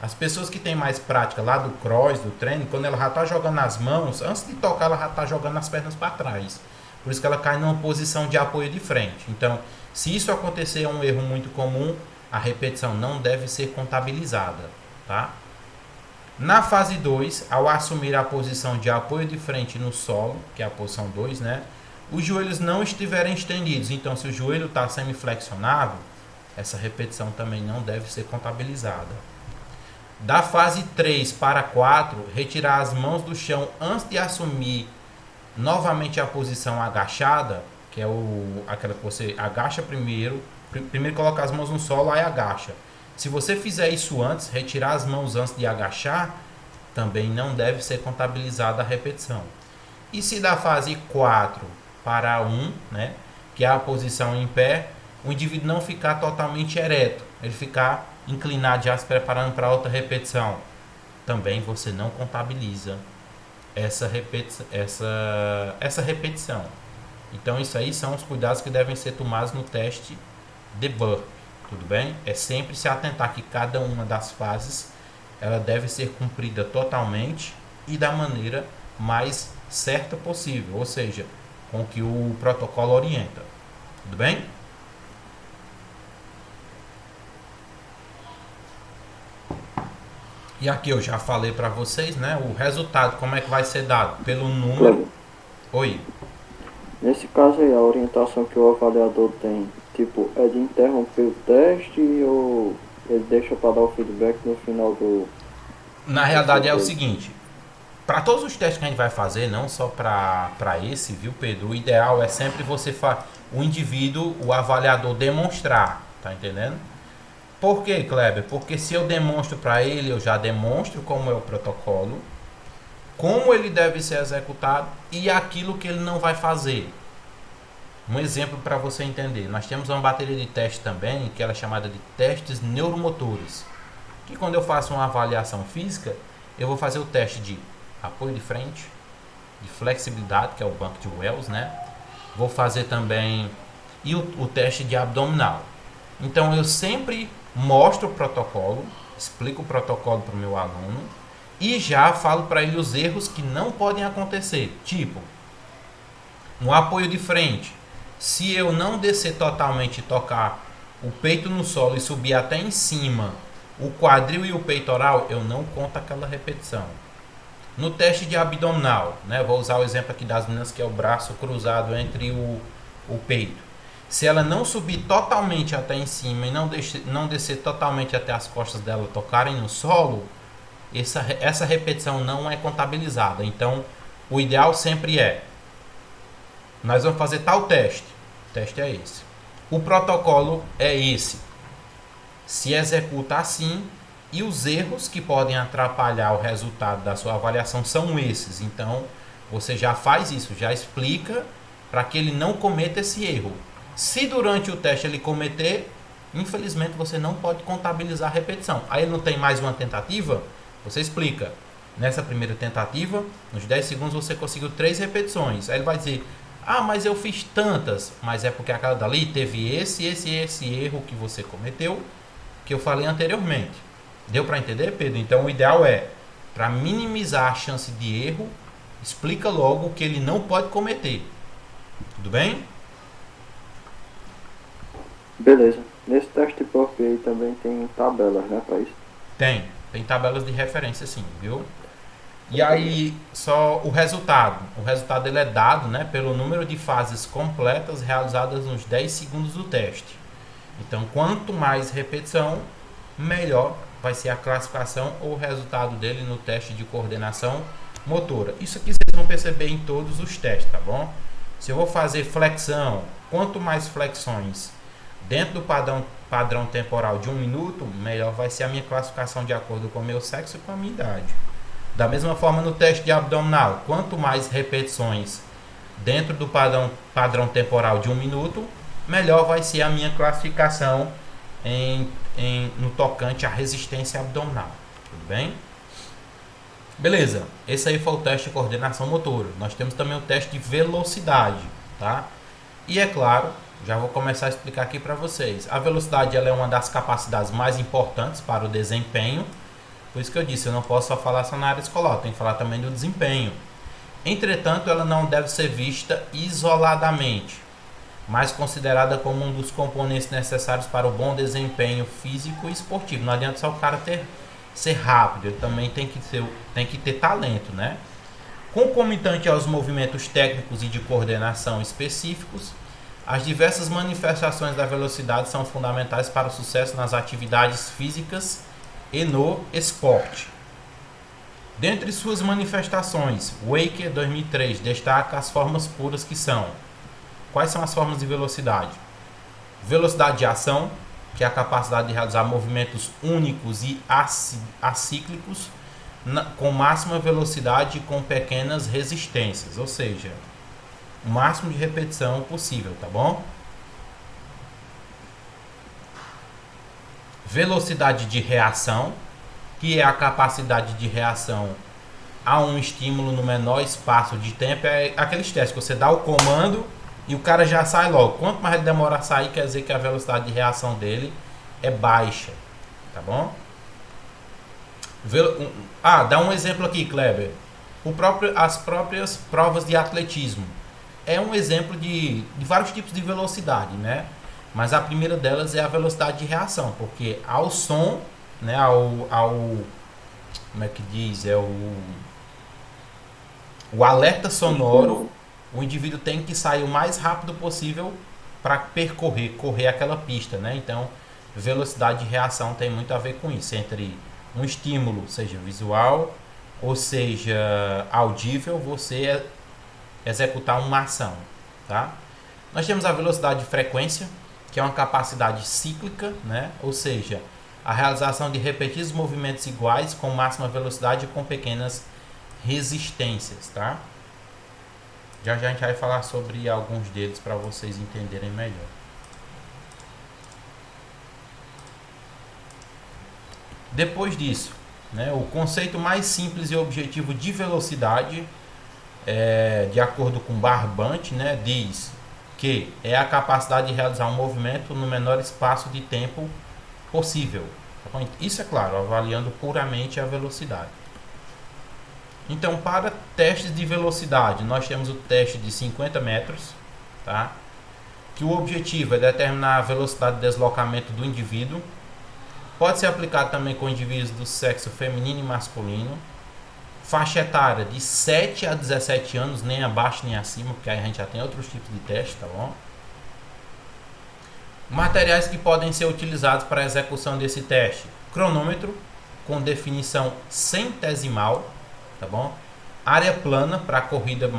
As pessoas que têm mais prática lá do cross, do treino, quando ela já está jogando as mãos, antes de tocar ela já está jogando as pernas para trás. Por isso que ela cai numa posição de apoio de frente. Então, se isso acontecer, é um erro muito comum, a repetição não deve ser contabilizada. Tá? Na fase 2, ao assumir a posição de apoio de frente no solo, que é a posição 2, né? Os joelhos não estiverem estendidos. Então, se o joelho está semiflexionado, essa repetição também não deve ser contabilizada. Da fase 3 para 4, retirar as mãos do chão antes de assumir novamente a posição agachada, que é aquela que você agacha primeiro coloca as mãos no solo, aí agacha. Se você fizer isso antes, retirar as mãos antes de agachar, também não deve ser contabilizada a repetição. E se da fase 4 para 1, né, que é a posição em pé, o indivíduo não ficar totalmente ereto, ele ficar inclinado já se preparando para outra repetição, também você não contabiliza essa repetição. Então isso aí são os cuidados que devem ser tomados no teste de burpee, tudo bem? É sempre se atentar que cada uma das fases ela deve ser cumprida totalmente e da maneira mais certa possível, ou seja, com que o protocolo orienta, tudo bem? E aqui eu já falei para vocês, né? O resultado, como é que vai ser dado? Pelo número. Oi. Nesse caso aí, a orientação que o avaliador tem, tipo, é de interromper o teste ou ele deixa para dar o feedback no final do... Na realidade é o seguinte, para todos os testes que a gente vai fazer, não só para esse, viu, Pedro? O ideal é sempre você o indivíduo, o avaliador demonstrar, tá entendendo? Por quê, Kleber? Porque se eu demonstro para ele, eu já demonstro como é o protocolo, como ele deve ser executado e aquilo que ele não vai fazer. Um exemplo para você entender. Nós temos uma bateria de testes também, que ela é chamada de testes neuromotores. Que quando eu faço uma avaliação física, eu vou fazer o teste de apoio de frente, de flexibilidade, que é o banco de Wells, né? Vou fazer também o teste de abdominal. Então eu sempre mostro o protocolo, explico o protocolo para o meu aluno e já falo para ele os erros que não podem acontecer. Tipo, no apoio de frente, se eu não descer totalmente e tocar o peito no solo e subir até em cima, o quadril e o peitoral, eu não conto aquela repetição. No teste de abdominal, né, vou usar o exemplo aqui das meninas, que é o braço cruzado entre o peito. Se ela não subir totalmente até em cima e não descer totalmente até as costas dela tocarem no solo, essa repetição não é contabilizada. Então, o ideal sempre é: nós vamos fazer tal teste. O teste é esse. O protocolo é esse. Se executa assim e os erros que podem atrapalhar o resultado da sua avaliação são esses. Então, você já faz isso, já explica para que ele não cometa esse erro. Se durante o teste ele cometer, infelizmente você não pode contabilizar a repetição. Aí ele não tem mais uma tentativa, você explica. Nessa primeira tentativa, nos 10 segundos você conseguiu 3 repetições. Aí ele vai dizer: ah, mas eu fiz tantas. Mas é porque aquela dali teve esse erro que você cometeu, que eu falei anteriormente. Deu para entender, Pedro? Então o ideal é, para minimizar a chance de erro, explica logo o que ele não pode cometer. Tudo bem? Beleza. Nesse teste de POP aí também tem tabelas, né, para isso? Tem tabelas de referência sim, viu? E aí, só o resultado. O resultado ele é dado, né, pelo número de fases completas realizadas nos 10 segundos do teste. Então, quanto mais repetição, melhor vai ser a classificação ou o resultado dele no teste de coordenação motora. Isso aqui vocês vão perceber em todos os testes, tá bom? Se eu vou fazer flexão, quanto mais flexões dentro do padrão temporal de 1 minuto, melhor vai ser a minha classificação de acordo com o meu sexo e com a minha idade. Da mesma forma no teste de abdominal, quanto mais repetições dentro do padrão temporal de 1 minuto, melhor vai ser a minha classificação no tocante à resistência abdominal. Tudo bem? Beleza, esse aí foi o teste de coordenação motora. Nós temos também o teste de velocidade, tá? E é claro, já vou começar a explicar aqui para vocês. A velocidade ela é uma das capacidades mais importantes para o desempenho. Por isso que eu disse, eu não posso só falar só na área escolar, eu tenho que falar também do desempenho. Entretanto, ela não deve ser vista isoladamente, mas considerada como um dos componentes necessários para o bom desempenho físico e esportivo. Não adianta só o cara ser rápido, ele também tem que ter talento, né? Concomitante aos movimentos técnicos e de coordenação específicos, as diversas manifestações da velocidade são fundamentais para o sucesso nas atividades físicas e no esporte. Dentre suas manifestações, Waker 2003 destaca as formas puras que são: quais são as formas de velocidade? Velocidade de ação, que é a capacidade de realizar movimentos únicos e acíclicos com máxima velocidade e com pequenas resistências, ou seja, o máximo de repetição possível, tá bom? Velocidade de reação, que é a capacidade de reação a um estímulo no menor espaço de tempo. É aqueles testes que você dá o comando e o cara já sai logo. Quanto mais ele demora a sair, quer dizer que a velocidade de reação dele é baixa, tá bom? Dá um exemplo aqui, Kleber. As próprias provas de atletismo é um exemplo de vários tipos de velocidade, né? Mas a primeira delas é a velocidade de reação, porque ao som, né, como é que diz? O alerta sonoro, o indivíduo tem que sair o mais rápido possível para correr aquela pista, né? Então, velocidade de reação tem muito a ver com isso, entre um estímulo, seja visual, ou seja, audível, você executar uma ação, tá? Nós temos a velocidade de frequência, que é uma capacidade cíclica, né? Ou seja, a realização de repetidos movimentos iguais com máxima velocidade e com pequenas resistências, tá? Já a gente vai falar sobre alguns deles para vocês entenderem melhor. Depois disso, né, o conceito mais simples e objetivo de velocidade, de acordo com Barbante, né, diz que é a capacidade de realizar um movimento no menor espaço de tempo possível. Isso é claro, avaliando puramente a velocidade. Então, para testes de velocidade, nós temos o teste de 50 metros, tá? Que o objetivo é determinar a velocidade de deslocamento do indivíduo. Pode ser aplicado também com indivíduos do sexo feminino e masculino. Faixa etária de 7 a 17 anos, nem abaixo nem acima, porque aí a gente já tem outros tipos de teste, tá bom? Materiais que podem ser utilizados para a execução desse teste: cronômetro com definição centesimal, tá bom? Área plana para corrida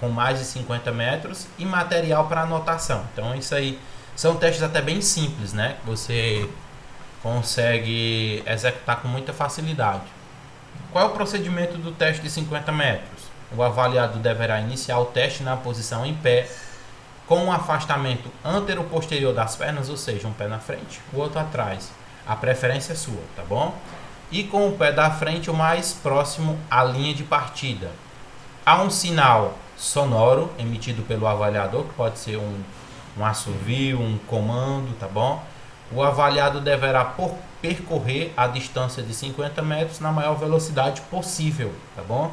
com mais de 50 metros e material para anotação. Então isso aí são testes até bem simples, né? Que você consegue executar com muita facilidade. Qual é o procedimento do teste de 50 metros? O avaliado deverá iniciar o teste na posição em pé, com um afastamento antero-posterior das pernas, ou seja, um pé na frente, o outro atrás. A preferência é sua, tá bom? E com o pé da frente o mais próximo à linha de partida. Há um sinal sonoro emitido pelo avaliador, que pode ser um assovio, um comando, tá bom? O avaliado deverá percorrer a distância de 50 metros na maior velocidade possível, tá bom?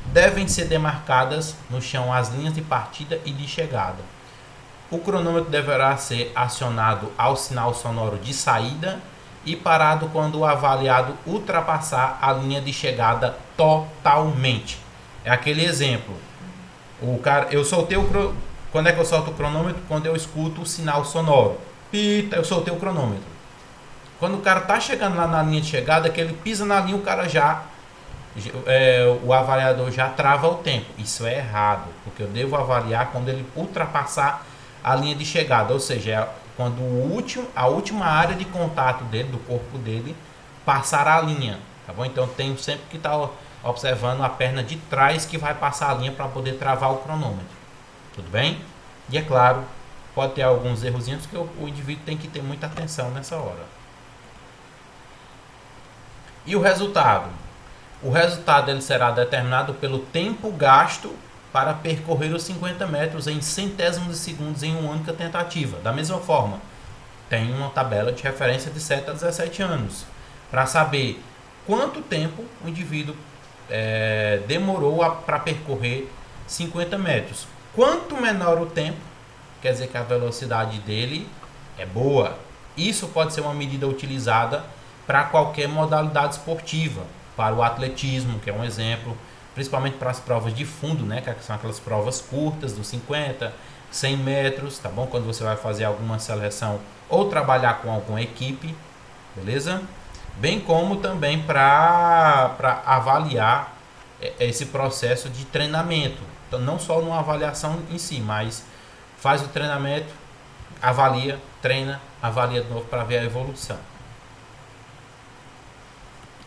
Devem ser demarcadas no chão as linhas de partida e de chegada. O cronômetro deverá ser acionado ao sinal sonoro de saída e parado quando o avaliado ultrapassar a linha de chegada totalmente. É aquele exemplo. Quando é que eu solto o cronômetro? Quando eu escuto o sinal sonoro. Pita, eu soltei o cronômetro. Quando o cara tá chegando lá na linha de chegada, que ele pisa na linha, o cara o avaliador já trava o tempo. Isso é errado, porque eu devo avaliar quando ele ultrapassar a linha de chegada, ou seja, é quando a última área de contato dele, do corpo dele, passar a linha, tá bom? Então tem sempre que estar observando a perna de trás que vai passar a linha para poder travar o cronômetro, tudo bem? E é claro, pode ter alguns errozinhos que o indivíduo tem que ter muita atenção nessa hora. E o resultado? O resultado ele será determinado pelo tempo gasto para percorrer os 50 metros em centésimos de segundos em uma única tentativa. Da mesma forma, tem uma tabela de referência de 7 a 17 anos para saber quanto tempo o indivíduo demorou para percorrer 50 metros. Quanto menor o tempo, quer dizer que a velocidade dele é boa. Isso pode ser uma medida utilizada para qualquer modalidade esportiva, para o atletismo, que é um exemplo, principalmente para as provas de fundo, né, que são aquelas provas curtas, dos 50, 100 metros, tá bom? Quando você vai fazer alguma seleção ou trabalhar com alguma equipe, beleza? Bem como também para avaliar esse processo de treinamento. Então, não só numa avaliação em si, mas faz o treinamento, avalia, treina, avalia de novo para ver a evolução.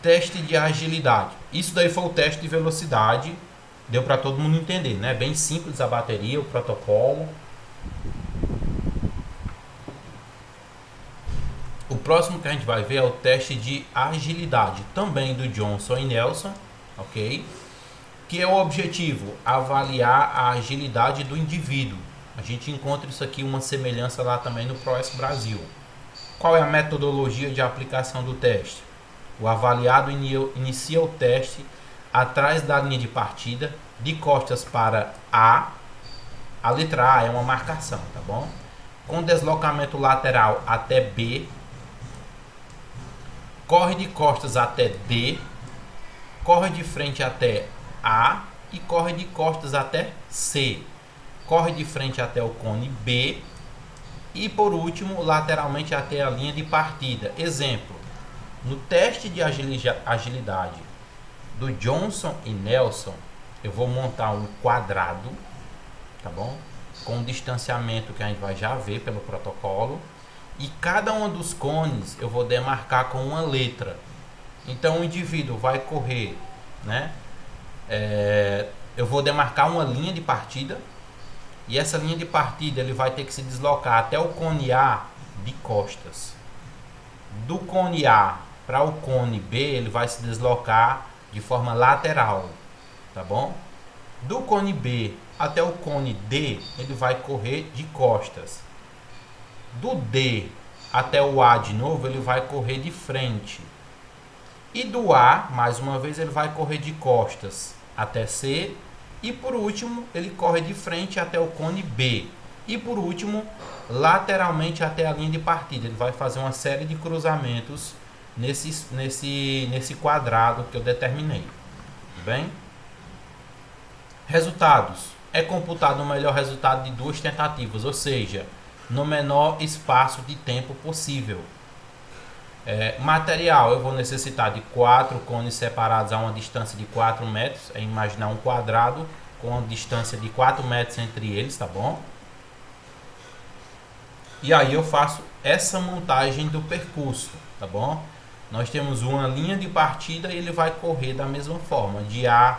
Teste de agilidade. Isso daí foi o teste de velocidade. Deu para todo mundo entender, né? Bem simples a bateria, o protocolo. O próximo que a gente vai ver é o teste de agilidade, também do Johnson e Nelson, ok? Que é o objetivo, avaliar a agilidade do indivíduo. A gente encontra isso aqui, uma semelhança lá também no ProS Brasil. Qual é a metodologia de aplicação do teste? O avaliado inicia o teste atrás da linha de partida, de costas para A. A letra A é uma marcação, tá bom? Com deslocamento lateral até B. Corre de costas até D. Corre de frente até A. E corre de costas até C. Corre de frente até o cone B. E por último, lateralmente até a linha de partida. Exemplo. No teste de agilidade Do Johnson e Nelson, eu vou montar um quadrado, tá bom? Com um distanciamento que a gente vai já ver pelo protocolo. E cada um dos cones eu vou demarcar com uma letra. Então o indivíduo vai correr, né? Eu vou demarcar uma linha de partida. E essa linha de partida ele vai ter que se deslocar até o cone A de costas. Do cone A para o cone B ele vai se deslocar de forma lateral, tá bom? Do cone B até o cone D ele vai correr de costas. Do D até o A de novo ele vai correr de frente. E do A, mais uma vez, ele vai correr de costas até C. E por último, ele corre de frente até o cone B. E por último, lateralmente até a linha de partida. Ele vai fazer uma série de cruzamentos nesse quadrado que eu determinei. Tudo bem? Resultados. É computado o melhor resultado de 2 tentativas, ou seja, no menor espaço de tempo possível. Material, eu vou necessitar de 4 cones separados a uma distância de 4 metros. É imaginar um quadrado com uma distância de 4 metros entre eles, tá bom? E aí eu faço essa montagem do percurso, tá bom? Nós temos uma linha de partida e ele vai correr da mesma forma, de A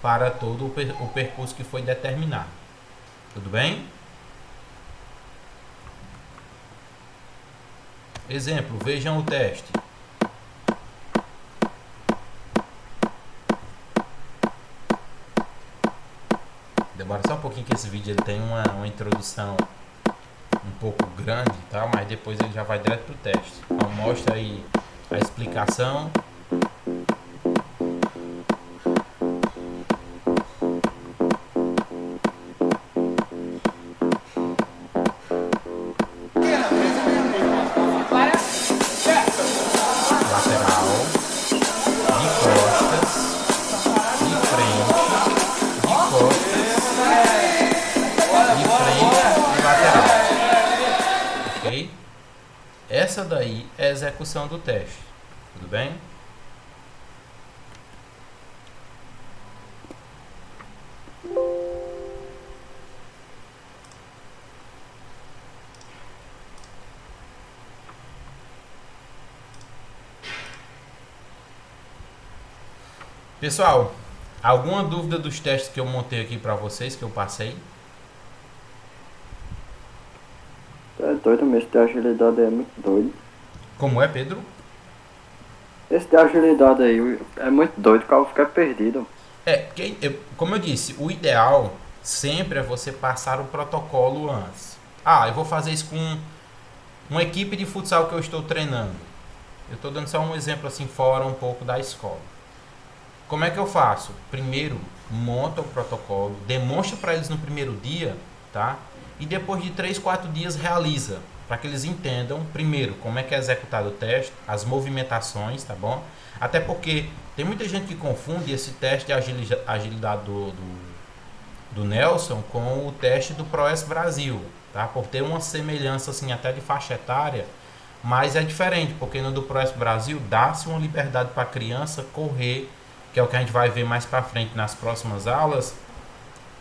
para todo o percurso que foi determinado. Tudo bem? Exemplo, vejam o teste. Demora só um pouquinho que esse vídeo ele tem uma introdução um pouco grande, tá? Mas depois ele já vai direto pro teste. Então mostra aí a explicação. Essa daí é a execução do teste, tudo bem? Pessoal, alguma dúvida dos testes que eu montei aqui para vocês, que eu passei? É doido mesmo, esse de agilidade é muito doido. Como é, Pedro? Esse de agilidade aí é muito doido, o cara fica perdido. Como eu disse, o ideal sempre é você passar o protocolo antes. Eu vou fazer isso com uma equipe de futsal que eu estou treinando. Eu estou dando só um exemplo assim fora um pouco da escola. Como é que eu faço? Primeiro, monta o protocolo, demonstra para eles no primeiro dia, tá? E depois de 3, 4 dias realiza, para que eles entendam, primeiro, como é que é executado o teste, as movimentações, tá bom? Até porque tem muita gente que confunde esse teste de agilidade do Nelson com o teste do ProS Brasil, tá? Por ter uma semelhança assim até de faixa etária, mas é diferente, porque no do ProS Brasil dá-se uma liberdade para a criança correr, que é o que a gente vai ver mais para frente nas próximas aulas,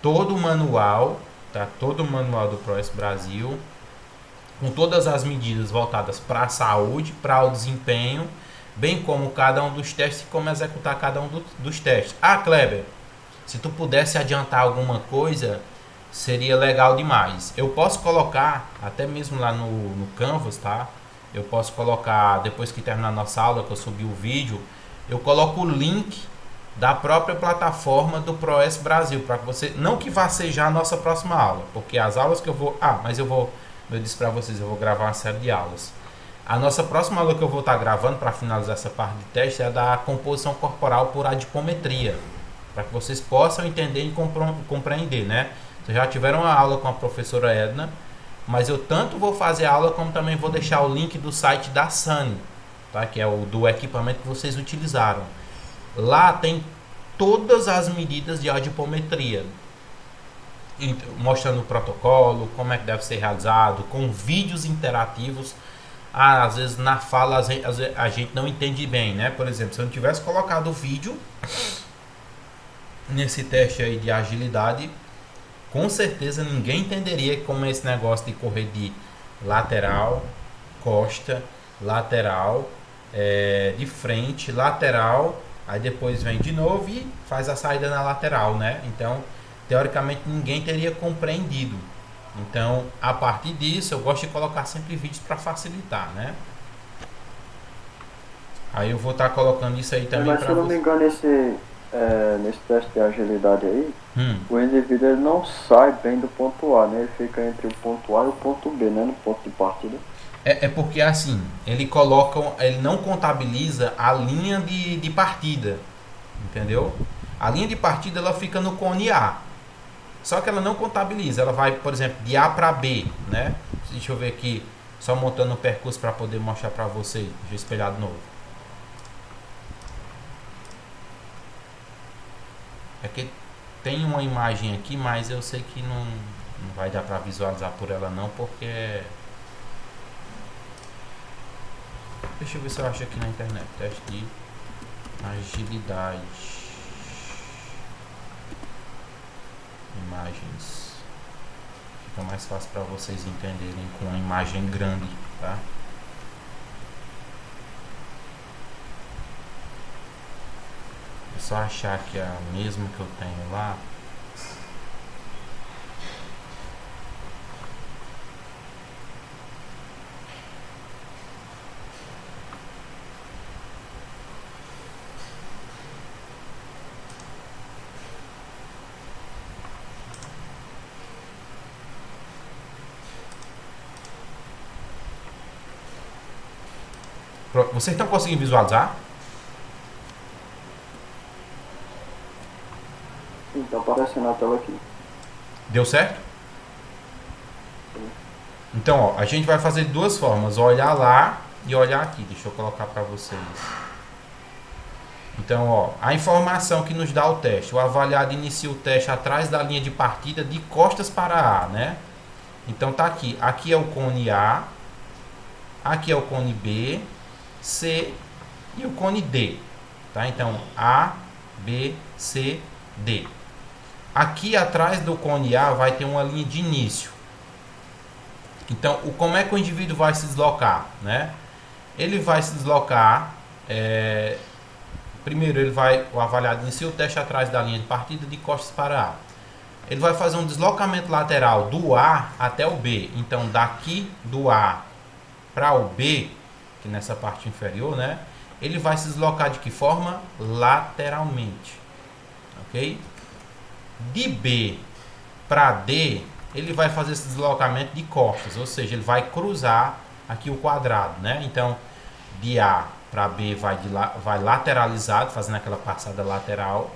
todo o manual, tá? Todo o manual do ProS Brasil, com todas as medidas voltadas para a saúde, para o desempenho, bem como cada um dos testes e como executar cada um dos testes. Kleber, se tu pudesse adiantar alguma coisa, seria legal demais. Eu posso colocar, até mesmo lá no Canvas, tá? Eu posso colocar, depois que terminar a nossa aula, que eu subi o vídeo, eu coloco o link da própria plataforma do ProS Brasil, para que você, não que vá ser já a nossa próxima aula, porque as aulas que eu vou, eu disse para vocês, eu vou gravar uma série de aulas. A nossa próxima aula que eu vou estar gravando para finalizar essa parte de teste é da composição corporal por adipometria, para que vocês possam entender e compreender, né? Vocês já tiveram uma aula com a professora Edna, mas eu tanto vou fazer a aula como também vou deixar o link do site da Sani, tá? Que é o do equipamento que vocês utilizaram. Lá tem todas as medidas de adipometria, mostrando o protocolo, como é que deve ser realizado, com vídeos interativos. às vezes na fala a gente não entende bem, né? Por exemplo, se eu não tivesse colocado o vídeo nesse teste aí de agilidade, com certeza ninguém entenderia como é esse negócio de correr de lateral, costa, lateral, de frente, lateral, aí depois vem de novo e faz a saída na lateral, né? Então, teoricamente ninguém teria compreendido. Então, a partir disso, eu gosto de colocar sempre vídeos para facilitar, né? Aí eu vou estar colocando isso aí também Mas se para eu não me você. engano, nesse teste de agilidade aí, o indivíduo ele não sai bem do ponto A, né? Ele fica entre o ponto A e o ponto B, né? No ponto de partida. É porque assim, ele não contabiliza a linha de partida, entendeu? A linha de partida ela fica no cone A. Só que ela não contabiliza, ela vai, por exemplo, de A para B, né? Deixa eu ver aqui, só montando o percurso para poder mostrar para vocês. Deixa eu espelhar de novo. É que tem uma imagem aqui, mas eu sei que não vai dar para visualizar por ela não, porque... Deixa eu ver se eu acho aqui na internet. Teste de agilidade. Imagens. Fica mais fácil para vocês entenderem com uma imagem grande, tá? É só achar que é a mesma que eu tenho lá. Vocês estão conseguindo visualizar? Sim, tá aparecendo na tela aqui. Deu certo? Sim. Então, ó, a gente vai fazer de duas formas, olhar lá e olhar aqui. Deixa eu colocar para vocês. Então, ó, a informação que nos dá o teste. O avaliado inicia o teste atrás da linha de partida de costas para A, né? Então tá aqui. Aqui é o cone A, aqui é o cone B, C e o cone D, tá? Então A, B, C, D. Aqui atrás do cone A vai ter uma linha de início. Então, como é que o indivíduo vai se deslocar, né? Ele vai se deslocar, primeiro o avaliado inicia o teste atrás da linha de partida de costas para A. Ele vai fazer um deslocamento lateral do A até o B. Então, daqui do A para o B, que nessa parte inferior, né? Ele vai se deslocar de que forma? Lateralmente, ok? De B para D, ele vai fazer esse deslocamento de costas, ou seja, ele vai cruzar aqui o quadrado, né? Então, de A para B vai lateralizado, fazendo aquela passada lateral.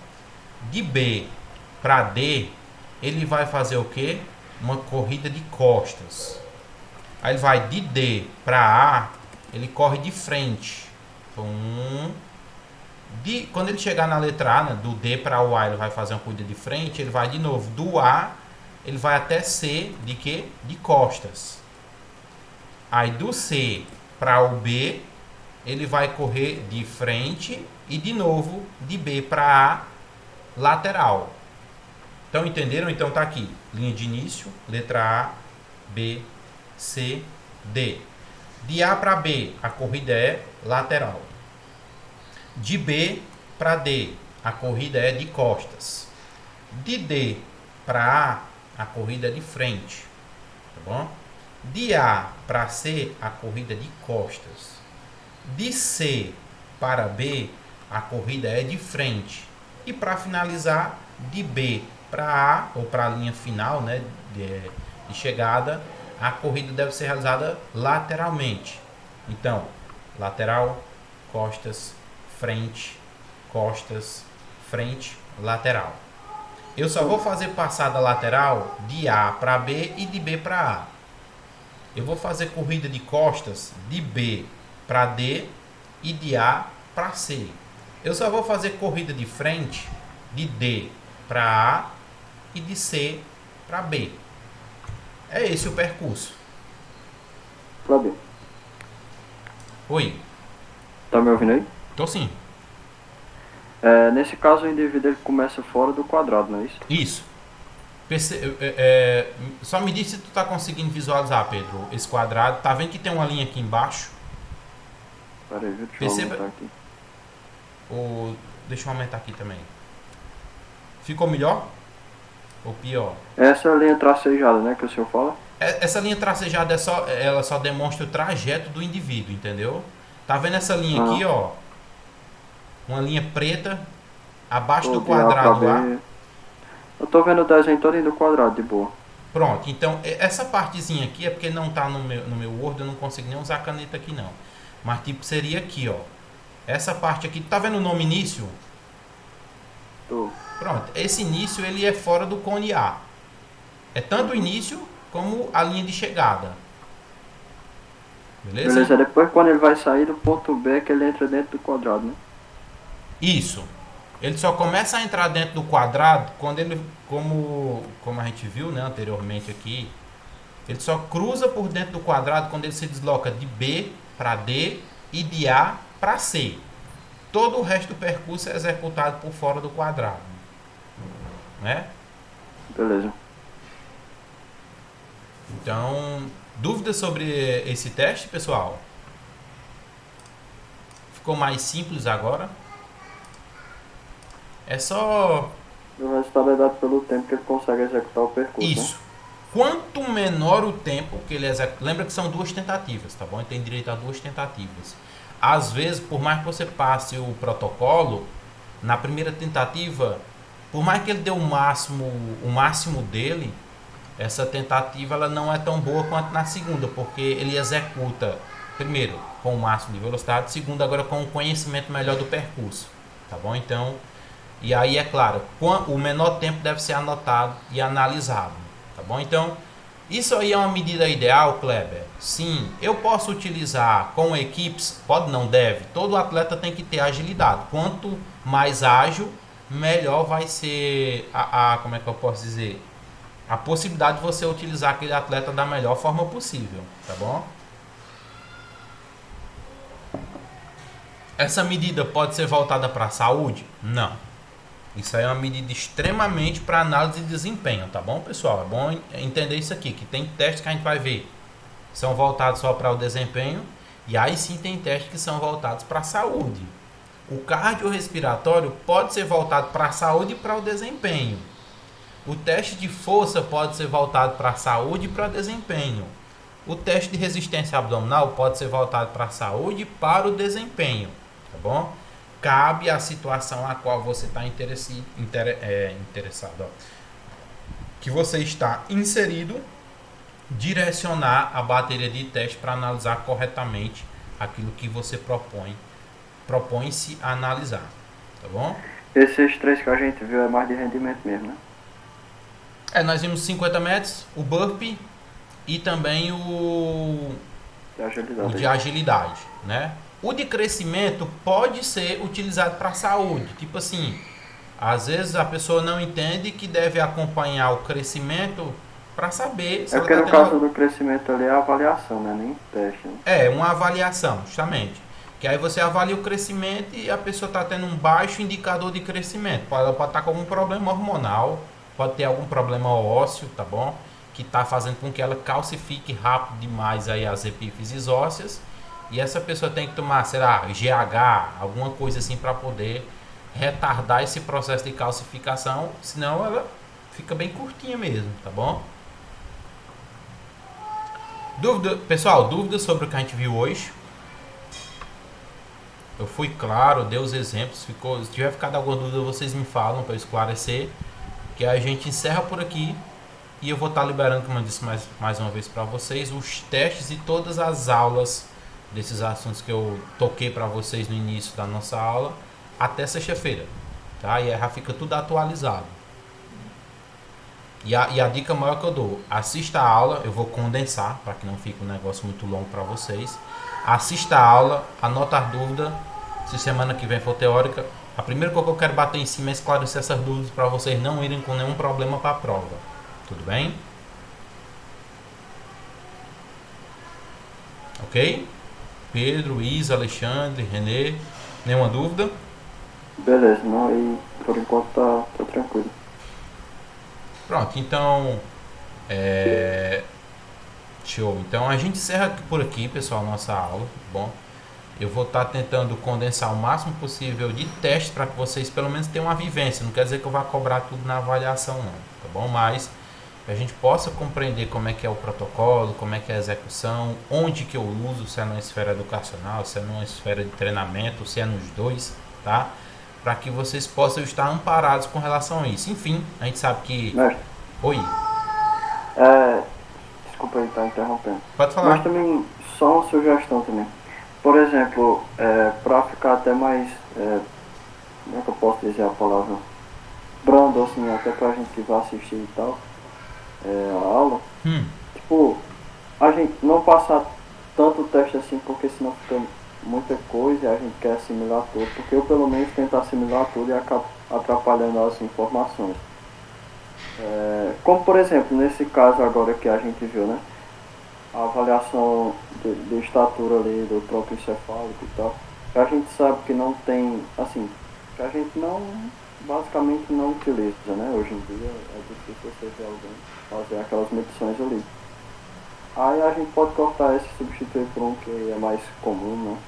De B para D, ele vai fazer o que? Uma corrida de costas. Aí ele vai de D para A, ele corre de frente. Quando ele chegar na letra A, né, do D para o A, ele vai fazer uma corrida de frente. Ele vai de novo do A, ele vai até C de quê? De costas. Aí do C para o B, ele vai correr de frente e de novo de B para A, lateral. Então entenderam? Então tá aqui, linha de início, letra A, B, C, D. De A para B, a corrida é lateral. De B para D, a corrida é de costas. De D para A, a corrida é de frente. Tá bom? De A para C, a corrida é de costas. De C para B, a corrida é de frente. E para finalizar, de B para A, ou para a linha final, né, de chegada, a corrida deve ser realizada lateralmente. Então, lateral, costas, frente, costas, frente, lateral. Eu só vou fazer passada lateral de A para B e de B para A. Eu vou fazer corrida de costas de B para D e de A para C. Eu só vou fazer corrida de frente de D para A e de C para B. É esse o percurso. Para B. Oi, Tá me ouvindo aí? tô sim. Nesse caso, o indivíduo ele começa fora do quadrado, não é isso? Isso. Só me diz se tu tá conseguindo visualizar, Pedro, esse quadrado. Tá vendo que tem uma linha aqui embaixo? Pera aí, deixa eu Perceba. aumentar aqui. Deixa eu aumentar aqui também. Ficou melhor? Ou pior? Essa é a linha tracejada, né, que o senhor fala? Essa linha tracejada ela só demonstra o trajeto do indivíduo, entendeu? Tá vendo essa linha aqui, ó? Uma linha preta abaixo do quadrado lá. Eu tô vendo o desenho todo do quadrado, de boa. Pronto, então essa partezinha aqui é porque não tá no meu Word, eu não consigo nem usar a caneta aqui não. Mas tipo seria aqui, ó. Essa parte aqui, tá vendo o nome início? Tô. Pronto, esse início ele é fora do cone A. É tanto o início como a linha de chegada. Beleza? Beleza, depois quando ele vai sair do ponto B é que ele entra dentro do quadrado, né? Isso. Ele só começa a entrar dentro do quadrado quando ele, como a gente viu, né, anteriormente aqui, ele só cruza por dentro do quadrado quando ele se desloca de B para D e de A para C. Todo o resto do percurso é executado por fora do quadrado. Né? Beleza. Então, dúvidas sobre esse teste, pessoal? Ficou mais simples agora? É só... O resultado é dado pelo tempo que ele consegue executar o percurso. Isso. Né? Quanto menor o tempo que ele executa... Lembra que são 2 tentativas, tá bom? Ele tem direito a 2 tentativas. Às vezes, por mais que você passe o protocolo, na primeira tentativa, por mais que ele dê o máximo dele, essa tentativa ela não é tão boa quanto na segunda, porque ele executa, primeiro, com o máximo de velocidade, segundo, agora com um conhecimento melhor do percurso, tá bom? Então, e aí é claro, o menor tempo deve ser anotado e analisado, tá bom? Então, isso aí é uma medida ideal, Kleber? Sim, eu posso utilizar com equipes, pode não deve, todo atleta tem que ter agilidade, quanto mais ágil, melhor vai ser como é que eu posso dizer? A possibilidade de você utilizar aquele atleta da melhor forma possível, tá bom? Essa medida pode ser voltada para a saúde? Não. Isso aí é uma medida extremamente para análise de desempenho, tá bom, pessoal? É bom entender isso aqui, que tem testes que a gente vai ver são voltados só para o desempenho e aí sim tem testes que são voltados para a saúde. O cardiorrespiratório pode ser voltado para a saúde e para o desempenho. O teste de força pode ser voltado para a saúde e para o desempenho. O teste de resistência abdominal pode ser voltado para a saúde e para o desempenho, tá bom? Cabe à situação a qual você está interessado, ó, que você está inserido, direcionar a bateria de teste para analisar corretamente aquilo que você propõe-se a analisar, tá bom? Esses 3 que a gente viu é mais de rendimento mesmo, né? Nós vimos 50 metros, o burpee e também o de agilidade, né? O de crescimento pode ser utilizado para a saúde, tipo assim, às vezes a pessoa não entende que deve acompanhar o crescimento para saber se ela porque no caso do crescimento ali é a avaliação, né? Nem teste. Né? É, uma avaliação, justamente. Que aí você avalia o crescimento e a pessoa está tendo um baixo indicador de crescimento. Ela pode estar com algum problema hormonal, pode ter algum problema ósseo, tá bom? Que está fazendo com que ela calcifique rápido demais aí as epífises ósseas. E essa pessoa tem que tomar, sei lá, GH, alguma coisa assim para poder retardar esse processo de calcificação, senão ela fica bem curtinha mesmo, tá bom? Pessoal, dúvidas sobre o que a gente viu hoje? Eu fui claro, dei os exemplos, se tiver ficado alguma dúvida vocês me falam para esclarecer, que a gente encerra por aqui e eu vou estar liberando, como eu disse mais uma vez para vocês, os testes e todas as aulas desses assuntos que eu toquei para vocês no início da nossa aula até sexta-feira, tá? E aí já fica tudo atualizado. E a dica maior que eu dou, assista a aula, eu vou condensar para que não fique um negócio muito longo para vocês. Assista a aula, anota as dúvidas, se semana que vem for teórica. A primeira coisa que eu quero bater em cima é esclarecer essas dúvidas para vocês não irem com nenhum problema para a prova. Tudo bem? Ok? Pedro, Isa, Alexandre, Renê, nenhuma dúvida? Beleza, não, aí por enquanto tá tranquilo. Pronto, então show. Então a gente encerra por aqui, pessoal, nossa aula, tá bom? Eu vou estar tentando condensar o máximo possível de teste para que vocês pelo menos tenham uma vivência. Não quer dizer que eu vá cobrar tudo na avaliação não, tá bom? Mas que a gente possa compreender como é que é o protocolo, como é que é a execução, onde que eu uso, se é numa esfera educacional, se é numa esfera de treinamento, se é nos dois, tá? Para que vocês possam estar amparados com relação a isso. Enfim, a gente sabe que... Mestre, Oi, desculpa aí estar interrompendo. pode falar. Mas também, só uma sugestão também. Por exemplo, para ficar até mais, como é que eu posso dizer a palavra? Brando, assim, até pra gente que vai assistir e tal, a aula. Tipo, a gente não passar tanto teste assim, porque senão fica muita coisa e a gente quer assimilar tudo. Porque eu, pelo menos, tento assimilar tudo e acabo atrapalhando as informações. Como, por exemplo, nesse caso agora que a gente viu, né? A avaliação de estatura ali do tronco encefálico e tal, que a gente sabe que não tem, assim, que a gente não, basicamente não utiliza, né? Hoje em dia é difícil você ver alguém fazer aquelas medições ali. Aí a gente pode cortar esse e substituir por um que é mais comum, né?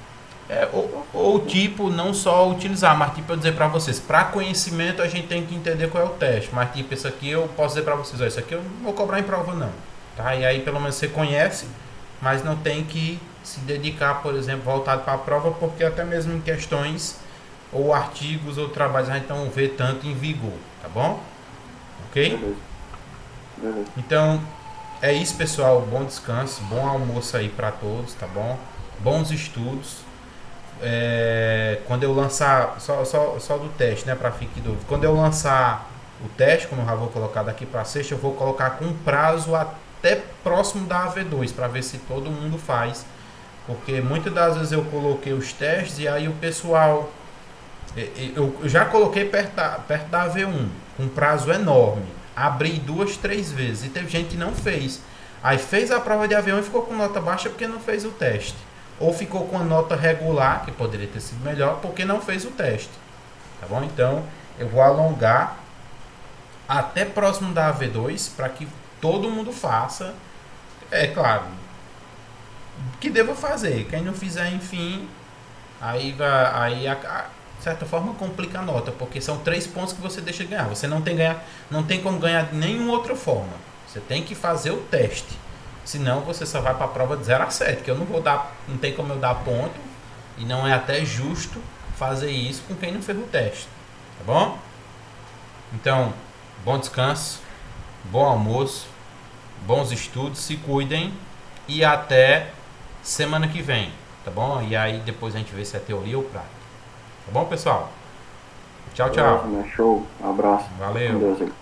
Ou tipo, não só utilizar, mas tipo eu dizer para vocês, para conhecimento a gente tem que entender qual é o teste, mas tipo, isso aqui eu posso dizer para vocês, ó, isso aqui eu não vou cobrar em prova não, tá? E aí pelo menos você conhece, mas não tem que se dedicar, por exemplo, voltado para a prova, porque até mesmo em questões ou artigos ou trabalhos a gente não vê tanto em vigor, tá bom? Ok? Beleza. Então é isso, pessoal, bom descanso, bom almoço aí para todos, tá bom? Bons estudos. Quando eu lançar, só do teste, né, para ficar dúvida. Quando eu lançar o teste, como eu já vou colocar daqui para sexta, eu vou colocar com prazo até próximo da AV2 para ver se todo mundo faz, porque muitas das vezes eu coloquei os testes e aí o pessoal, eu já coloquei perto da AV1 com prazo enorme, abri 2, 3 vezes e teve gente que não fez, aí fez a prova de AV1 e ficou com nota baixa porque não fez o teste. Ou ficou com a nota regular, que poderia ter sido melhor, porque não fez o teste. Tá bom? Então, eu vou alongar até próximo da AV2 para que todo mundo faça. É claro, que deva fazer. Quem não fizer, enfim, aí de certa forma complica a nota, porque são 3 pontos que você deixa de ganhar. Você não tem como ganhar de nenhuma outra forma. Você tem que fazer o teste. Senão você só vai para a prova de 0 a 7, que eu não tem como eu dar ponto e não é até justo fazer isso com quem não fez o teste, tá bom? Então, bom descanso, bom almoço, bons estudos, se cuidem e até semana que vem, tá bom? E aí depois a gente vê se é teoria ou prática, tá bom, pessoal? Tchau, tchau. Show, um abraço. Valeu. Com Deus aí.